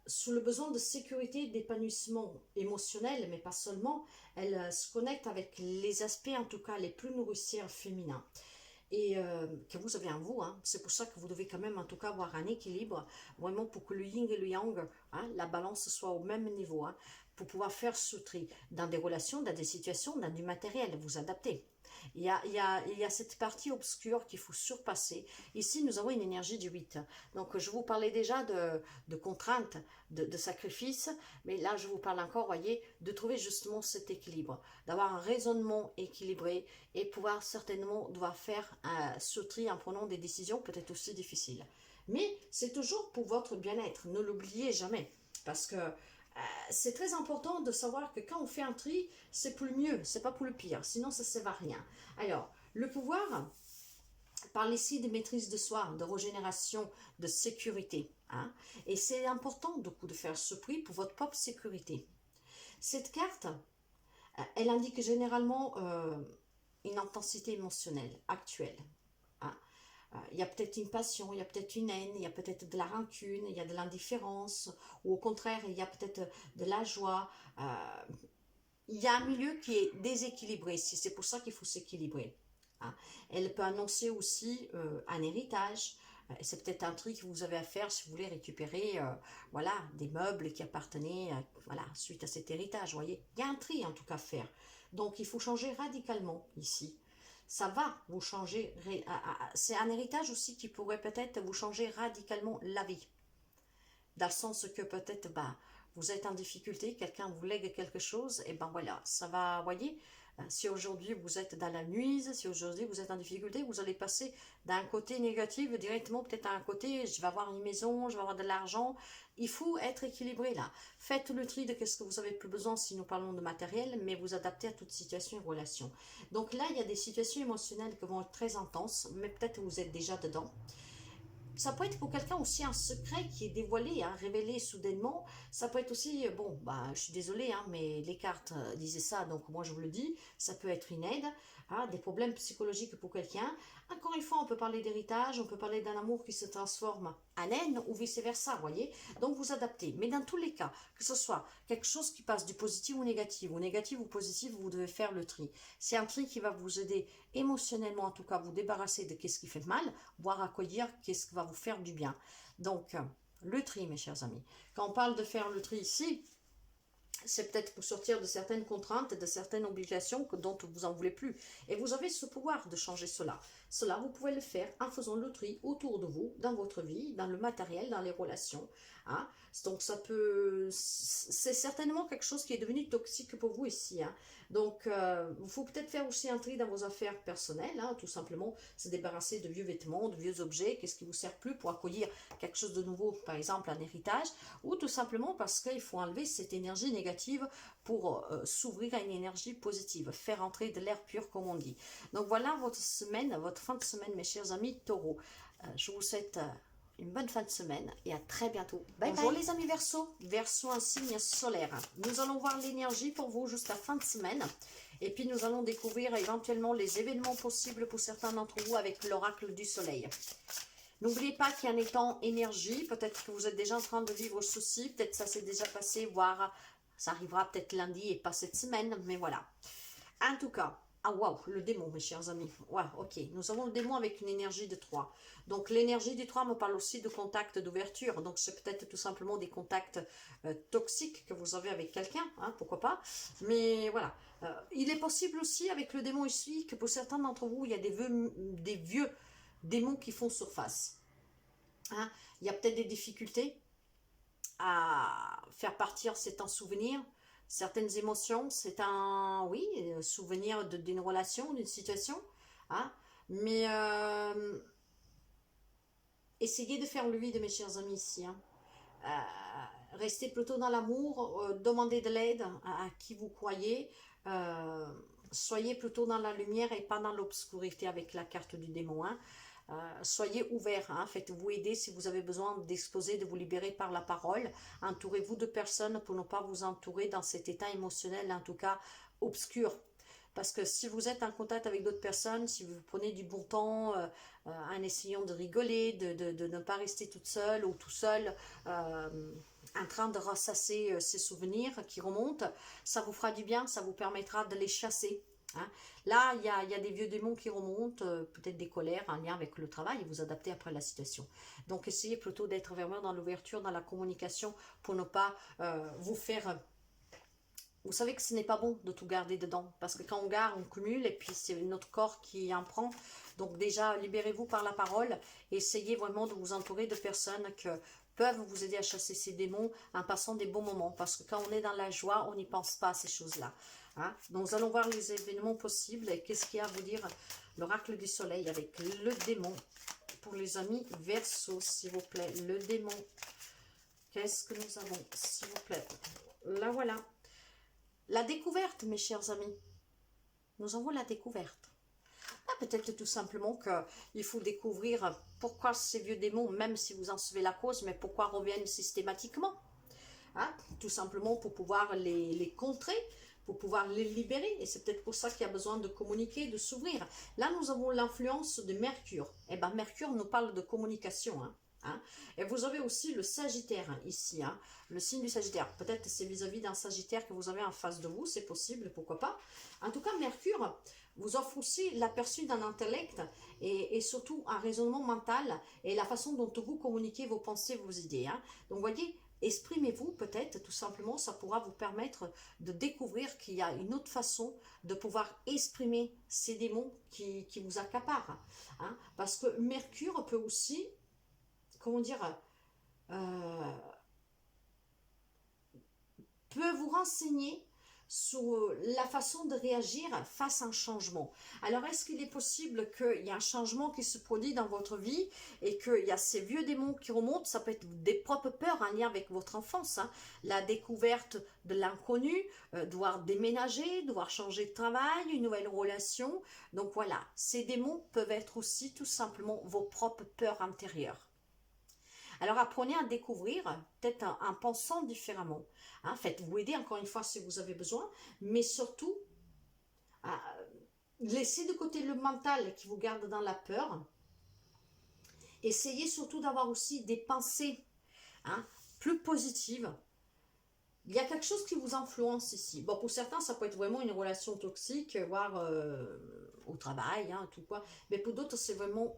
sous le besoin de sécurité, d'épanouissement émotionnel, mais pas seulement, elle se connecte avec les aspects, en tout cas, les plus nourriciers féminins. Et que vous avez en vous, hein. C'est pour ça que vous devez quand même en tout cas avoir un équilibre, vraiment pour que le yin et le yang, hein, la balance soit au même niveau, hein, pour pouvoir faire ce tri dans des relations, dans des situations, dans du matériel, vous adapter. Il y a cette partie obscure qu'il faut surpasser. Ici, nous avons une énergie du 8. Donc, je vous parlais déjà de contraintes, de sacrifices, mais là, je vous parle encore, voyez, de trouver justement cet équilibre, d'avoir un raisonnement équilibré et pouvoir certainement devoir faire ce tri en prenant des décisions peut-être aussi difficiles. Mais c'est toujours pour votre bien-être, ne l'oubliez jamais, parce que c'est très important de savoir que quand on fait un tri, c'est pour le mieux, c'est pas pour le pire, sinon ça ne sert à rien. Alors, le pouvoir parle ici de maîtrise de soi, de régénération, de sécurité. Hein, et c'est important du coup de faire ce prix pour votre propre sécurité. Cette carte, elle indique généralement une intensité émotionnelle actuelle. Hein. Il y a peut-être une passion, il y a peut-être une haine, il y a peut-être de la rancune, il y a de l'indifférence, ou au contraire, il y a peut-être de la joie. Il y a un milieu qui est déséquilibré, c'est pour ça qu'il faut s'équilibrer. Hein. Elle peut annoncer aussi un héritage. C'est peut-être un truc que vous avez à faire si vous voulez récupérer voilà, des meubles qui appartenaient voilà, suite à cet héritage. Voyez, il y a un tri en tout cas à faire. Donc il faut changer radicalement ici. Ça va vous changer. C'est un héritage aussi qui pourrait peut-être vous changer radicalement la vie. Dans le sens que peut-être vous êtes en difficulté, quelqu'un vous lègue quelque chose, et ben voilà, ça va, voyez, si aujourd'hui vous êtes dans la nuise, si aujourd'hui vous êtes en difficulté, vous allez passer d'un côté négatif directement peut-être à un côté, je vais avoir une maison, je vais avoir de l'argent. Il faut être équilibré là. Faites le tri de ce que vous avez plus besoin si nous parlons de matériel, mais vous adaptez à toute situation et relation. Donc là, il y a des situations émotionnelles qui vont être très intenses, mais peut-être que vous êtes déjà dedans. ça peut être pour quelqu'un aussi un secret qui est dévoilé, hein, révélé soudainement. Ça peut être aussi, bon, bah, je suis désolée, hein, mais les cartes disaient ça, donc moi je vous le dis, ça peut être une aide, hein, des problèmes psychologiques pour quelqu'un. Encore une fois, on peut parler d'héritage, on peut parler d'un amour qui se transforme en haine ou vice-versa, vous voyez. Donc vous adaptez. Mais dans tous les cas, que ce soit quelque chose qui passe du positif ou négatif ou positif, vous devez faire le tri. C'est un tri qui va vous aider émotionnellement, en tout cas, vous débarrasser de ce qui fait mal, voire accueillir ce qui va vous faire du bien. Donc, le tri, mes chers amis. Quand on parle de faire le tri ici, c'est peut-être pour sortir de certaines contraintes, de certaines obligations dont vous n'en voulez plus. Et vous avez ce pouvoir de changer cela. Cela, vous pouvez le faire en faisant le tri autour de vous, dans votre vie, dans le matériel, dans les relations. Hein. Donc, ça peut... C'est certainement quelque chose qui est devenu toxique pour vous ici. Hein. Donc, il faut peut-être faire aussi un tri dans vos affaires personnelles. Hein. Tout simplement, se débarrasser de vieux vêtements, de vieux objets, qu'est-ce qui vous sert plus pour accueillir quelque chose de nouveau, par exemple un héritage, ou tout simplement parce qu'il faut enlever cette énergie négative pour s'ouvrir à une énergie positive, faire entrer de l'air pur comme on dit. Donc voilà votre semaine, votre fin de semaine mes chers amis Taureau. Je vous souhaite une bonne fin de semaine et à très bientôt. Bye Bonjour bye. Les amis Verseau, Verseau un signe solaire. Nous allons voir l'énergie pour vous jusqu'à fin de semaine. Et puis nous allons découvrir éventuellement les événements possibles pour certains d'entre vous avec l'oracle du soleil. N'oubliez pas qu'en étant énergie, peut-être que vous êtes déjà en train de vivre ceci, peut-être ça s'est déjà passé, voire ça arrivera peut-être lundi et pas cette semaine, mais voilà. En tout cas, ah waouh, le démon mes chers amis. Ouais, ok, nous avons le démon avec une énergie de 3. Donc l'énergie du 3 me parle aussi de contact d'ouverture, donc c'est peut-être tout simplement des contacts toxiques que vous avez avec quelqu'un, hein, pourquoi pas. Mais voilà, il est possible aussi avec le démon ici que pour certains d'entre vous, il y a des vieux démons qui font surface. Hein, il y a peut-être des difficultés à faire partir certains souvenirs, certaines émotions, c'est un, oui, souvenir d'une relation, d'une situation, hein, mais essayez de faire le vide, mes chers amis, ici, hein. Restez plutôt dans l'amour, demandez de l'aide à qui vous croyez, soyez plutôt dans la lumière et pas dans l'obscurité avec la carte du démon, hein. Soyez ouverts, hein, faites-vous aider si vous avez besoin d'exposer, de vous libérer par la parole. Entourez-vous de personnes pour ne pas vous entourer dans cet état émotionnel, en tout cas obscur. Parce que si vous êtes en contact avec d'autres personnes, si vous prenez du bon temps en essayant de rigoler, de ne pas rester toute seule ou tout seul, en train de rassasser ces souvenirs qui remontent, ça vous fera du bien, ça vous permettra de les chasser. Hein. Là, il y a des vieux démons qui remontent, peut-être des colères en lien avec le travail, et vous adaptez après la situation. Donc, essayez plutôt d'être vraiment dans l'ouverture, dans la communication, pour ne pas vous faire... Vous savez que ce n'est pas bon de tout garder dedans, parce que quand on garde, on cumule, et puis c'est notre corps qui en prend. Donc déjà, libérez-vous par la parole, et essayez vraiment de vous entourer de personnes que peuvent vous aider à chasser ces démons en passant des bons moments, parce que quand on est dans la joie, on n'y pense pas à ces choses-là. Hein? Donc nous allons voir les événements possibles, et qu'est-ce qu'il y a à vous dire l'oracle du soleil avec le démon, pour les amis Verseau, s'il vous plaît, le démon. Qu'est-ce que nous avons, s'il vous plaît? Là, voilà. La découverte, mes chers amis. Nous avons la découverte. Ah, peut-être tout simplement qu'il faut découvrir pourquoi ces vieux démons, même si vous en savez la cause, mais pourquoi reviennent systématiquement. Hein? Tout simplement pour pouvoir les contrer, pour pouvoir les libérer. Et c'est peut-être pour ça qu'il y a besoin de communiquer, de s'ouvrir. Là, nous avons l'influence de Mercure. Eh bien, Mercure nous parle de communication, hein. Hein. Et vous avez aussi le Sagittaire, hein, ici, hein, le signe du Sagittaire. Peut-être c'est vis-à-vis d'un Sagittaire que vous avez en face de vous, c'est possible, pourquoi pas. En tout cas, Mercure vous offre aussi l'aperçu d'un intellect et surtout un raisonnement mental et la façon dont vous communiquez vos pensées, vos idées. Hein. Donc, voyez, exprimez-vous peut-être, tout simplement, ça pourra vous permettre de découvrir qu'il y a une autre façon de pouvoir exprimer ces démons qui vous accaparent. Hein. Parce que Mercure peut aussi... comment dire, peut vous renseigner sur la façon de réagir face à un changement. Alors, est-ce qu'il est possible qu'il y ait un changement qui se produit dans votre vie et qu'il y a ces vieux démons qui remontent? Ça peut être des propres peurs en lien avec votre enfance, hein. La découverte de l'inconnu, devoir déménager, devoir changer de travail, une nouvelle relation. Donc voilà, ces démons peuvent être aussi tout simplement vos propres peurs intérieures. Alors apprenez à découvrir, peut-être en pensant différemment. Hein, faites-vous aider encore une fois si vous avez besoin, mais surtout, laissez de côté le mental qui vous garde dans la peur. Essayez surtout d'avoir aussi des pensées, hein, plus positives. Il y a quelque chose qui vous influence ici. Bon, pour certains, ça peut être vraiment une relation toxique, voire au travail, hein, tout quoi. Mais pour d'autres, c'est vraiment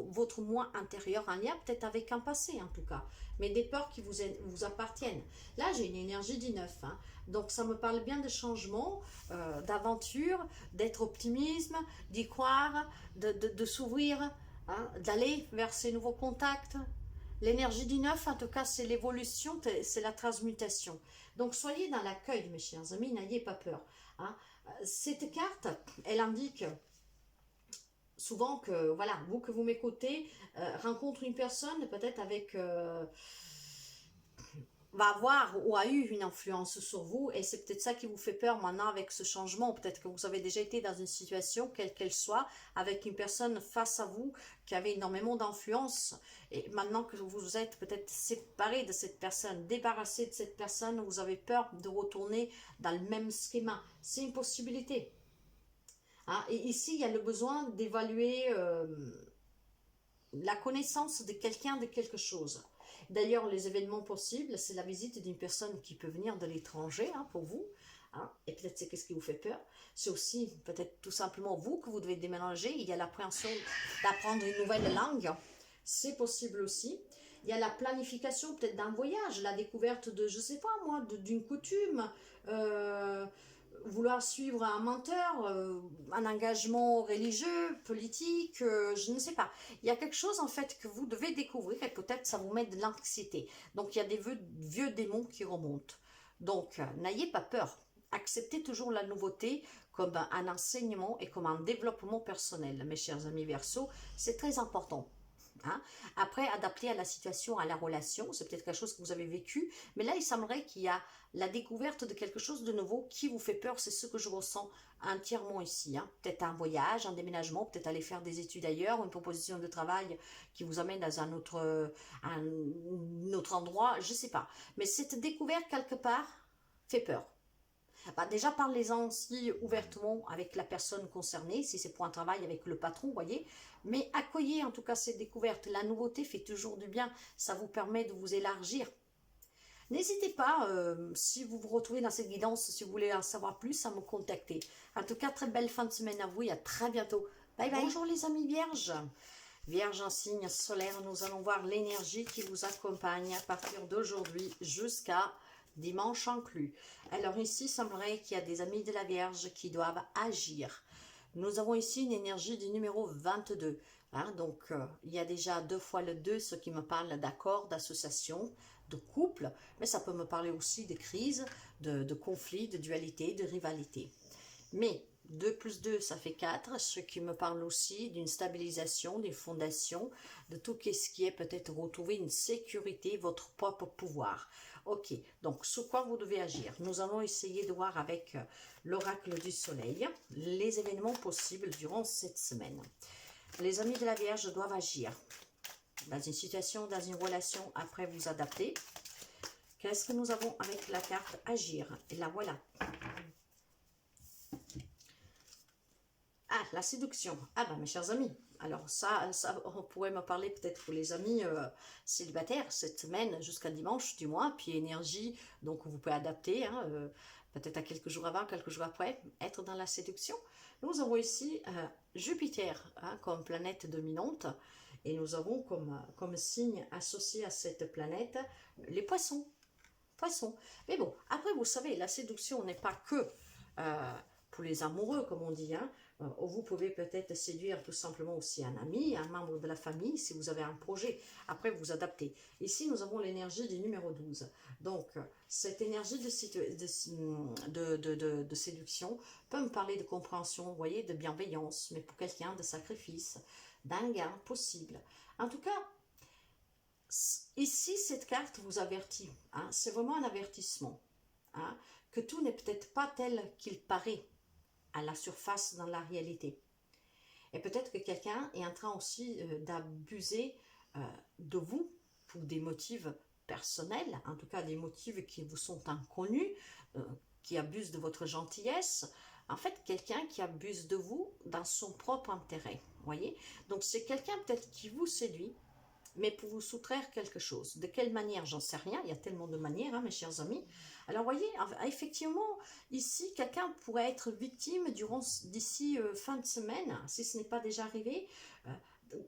votre moi intérieur, en lien peut-être avec un passé, en tout cas. Mais des peurs qui vous appartiennent. Là, j'ai une énergie du neuf. Hein. Donc, ça me parle bien de changement, d'aventure, d'être optimisme, d'y croire, de s'ouvrir, hein, d'aller vers ces nouveaux contacts. L'énergie du neuf, en tout cas, c'est l'évolution, c'est la transmutation. Donc, soyez dans l'accueil, mes chers amis, n'ayez pas peur. Hein. Cette carte, elle indique souvent que, voilà, vous que vous m'écoutez, rencontre une personne peut-être avec... va avoir ou a eu une influence sur vous et c'est peut-être ça qui vous fait peur maintenant avec ce changement. Peut-être que vous avez déjà été dans une situation, quelle qu'elle soit, avec une personne face à vous qui avait énormément d'influence et maintenant que vous êtes peut-être séparé de cette personne, débarrassé de cette personne, vous avez peur de retourner dans le même schéma. C'est une possibilité. Hein? Et ici, il y a le besoin d'évaluer la connaissance de quelqu'un, de quelque chose. D'ailleurs, les événements possibles, c'est la visite d'une personne qui peut venir de l'étranger, hein, pour vous. Hein, et peut-être c'est qu'est-ce qui vous fait peur. C'est aussi peut-être tout simplement vous que vous devez déménager. Il y a l'appréhension d'apprendre une nouvelle langue. C'est possible aussi. Il y a la planification peut-être d'un voyage, la découverte de, je sais pas moi, d'une coutume, vouloir suivre un menteur, un engagement religieux, politique, je ne sais pas. Il y a quelque chose en fait que vous devez découvrir et peut-être ça vous met de l'anxiété. Donc il y a des vieux démons qui remontent. Donc n'ayez pas peur. Acceptez toujours la nouveauté comme un enseignement et comme un développement personnel. Mes chers amis Verseau, c'est très important. Hein. Après, adapter à la situation, à la relation, c'est peut-être quelque chose que vous avez vécu, mais là, il semblerait qu'il y a la découverte de quelque chose de nouveau qui vous fait peur, c'est ce que je ressens entièrement ici. Hein. Peut-être un voyage, un déménagement, peut-être aller faire des études ailleurs, une proposition de travail qui vous amène dans un autre endroit, je ne sais pas. Mais cette découverte, quelque part, fait peur. Bah déjà, parlez-en aussi ouvertement avec la personne concernée, si c'est pour un travail avec le patron, vous voyez. Mais accueillez en tout cas ces découvertes. La nouveauté fait toujours du bien, ça vous permet de vous élargir. N'hésitez pas, si vous vous retrouvez dans cette guidance, si vous voulez en savoir plus, à me contacter. En tout cas, très belle fin de semaine à vous et à très bientôt. Bye bye. Bonjour les amis vierges. Vierge en signe solaire, nous allons voir l'énergie qui vous accompagne à partir d'aujourd'hui jusqu'à dimanche inclus. Alors ici, il semblerait qu'il y a des amis de la Vierge qui doivent agir. Nous avons ici une énergie du numéro 22. Hein, donc, il y a déjà 2 fois le 2, ce qui me parle d'accord, d'association, de couple, mais ça peut me parler aussi de crise, de conflit, de dualité, de rivalité. Mais 2 plus 2, ça fait 4, ce qui me parle aussi d'une stabilisation, des fondations, de tout ce qui est peut-être retrouver une sécurité, votre propre pouvoir. Ok, donc sur quoi vous devez agir? Nous allons essayer de voir avec l'oracle du soleil les événements possibles durant cette semaine. Les amis de la Vierge doivent agir dans une situation, dans une relation, après vous adapter. Qu'est-ce que nous avons avec la carte agir? Et la voilà. Ah, la séduction. Ah ben mes chers amis, alors ça on pourrait me parler peut-être pour les amis célibataires cette semaine jusqu'à dimanche du mois, puis énergie, donc vous pouvez adapter, hein, peut-être à quelques jours avant, quelques jours après, être dans la séduction. Nous avons ici Jupiter, hein, comme planète dominante, et nous avons comme signe associé à cette planète les poissons. Poissons. Mais bon, après vous savez, la séduction n'est pas que pour les amoureux, comme on dit, hein. Vous pouvez peut-être séduire tout simplement aussi un ami, un membre de la famille, si vous avez un projet. Après, vous adaptez. Ici, nous avons l'énergie du numéro 12. Donc, cette énergie de séduction peut me parler de compréhension, vous voyez, de bienveillance, mais pour quelqu'un, de sacrifice, d'un gain possible. En tout cas, ici, cette carte vous avertit. Hein, c'est vraiment un avertissement. Hein, que tout n'est peut-être pas tel qu'il paraît à la surface dans la réalité. Et peut-être que quelqu'un est en train aussi d'abuser de vous pour des motifs personnels, en tout cas des motifs qui vous sont inconnus, qui abusent de votre gentillesse. En fait, quelqu'un qui abuse de vous dans son propre intérêt, voyez. Donc c'est quelqu'un peut-être qui vous séduit, mais pour vous soustraire quelque chose. De quelle manière, j'en sais rien, il y a tellement de manières, hein, mes chers amis. Alors, voyez, effectivement, ici, quelqu'un pourrait être victime d'ici fin de semaine, si ce n'est pas déjà arrivé,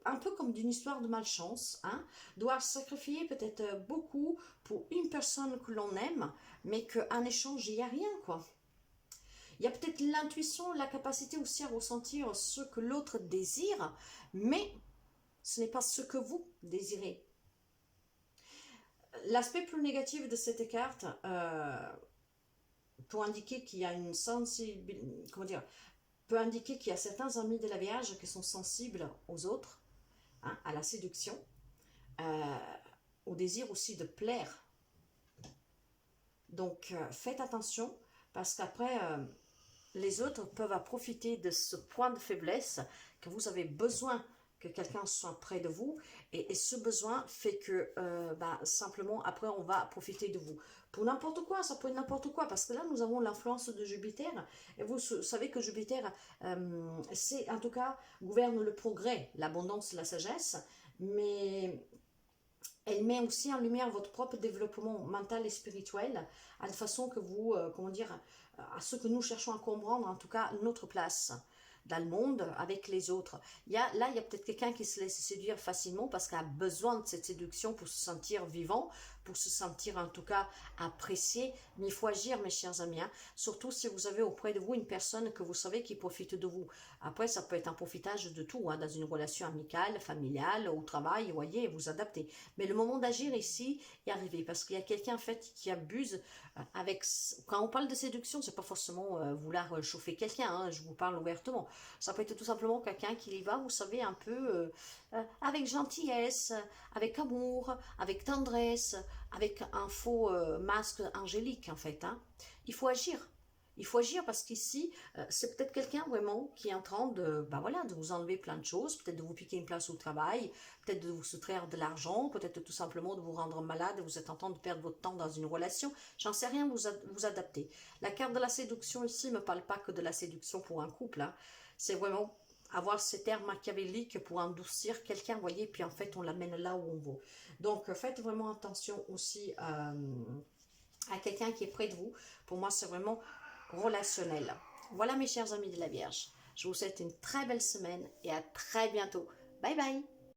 un peu comme d'une histoire de malchance, hein, doit sacrifier peut-être beaucoup pour une personne que l'on aime, mais qu'en échange, il n'y a rien, quoi. Il y a peut-être l'intuition, la capacité aussi à ressentir ce que l'autre désire, mais ce n'est pas ce que vous désirez. L'aspect plus négatif de cette carte, pour indiquer qu'il y a une sensibilité, comment dire, peut indiquer qu'il y a certains amis de la Vierge qui sont sensibles aux autres, hein, à la séduction, au désir aussi de plaire. Donc faites attention, parce qu'après, les autres peuvent profiter de ce point de faiblesse que vous avez besoin que quelqu'un soit près de vous, et ce besoin fait que simplement après on va profiter de vous pour n'importe quoi. Ça peut être n'importe quoi, parce que là nous avons l'influence de Jupiter, et vous savez que Jupiter c'est en tout cas gouverne le progrès, l'abondance, la sagesse, mais elle met aussi en lumière votre propre développement mental et spirituel, à la façon que vous, comment dire, à ce que nous cherchons à comprendre, en tout cas notre place dans le monde avec les autres. Il y a peut-être quelqu'un qui se laisse séduire facilement parce qu'il a besoin de cette séduction pour se sentir vivant, pour se sentir en tout cas apprécié. Mais il faut agir, mes chers amis, hein. Surtout si vous avez auprès de vous une personne que vous savez qui profite de vous. Après, ça peut être un profitage de tout, hein, dans une relation amicale, familiale, au travail, vous voyez, vous adaptez. Mais le moment d'agir ici est arrivé, parce qu'il y a quelqu'un en fait qui abuse avec... Quand on parle de séduction, c'est pas forcément vouloir chauffer quelqu'un, hein, je vous parle ouvertement. Ça peut être tout simplement quelqu'un qui y va, vous savez, un peu avec gentillesse, avec amour, avec tendresse, avec un faux masque angélique en fait, hein. Il faut agir. Il faut agir, parce qu'ici, c'est peut-être quelqu'un vraiment qui est en train de, voilà, de vous enlever plein de choses, peut-être de vous piquer une place au travail, peut-être de vous soustraire de l'argent, peut-être tout simplement de vous rendre malade, vous êtes en train de perdre votre temps dans une relation, j'en sais rien, vous adaptez. La carte de la séduction ici ne me parle pas que de la séduction pour un couple, hein. C'est vraiment avoir cet air machiavélique pour endurcir quelqu'un, vous voyez, puis en fait on l'amène là où on veut. Donc faites vraiment attention aussi à quelqu'un qui est près de vous. Pour moi c'est vraiment relationnel. Voilà mes chers amis de la Vierge. Je vous souhaite une très belle semaine et à très bientôt. Bye bye.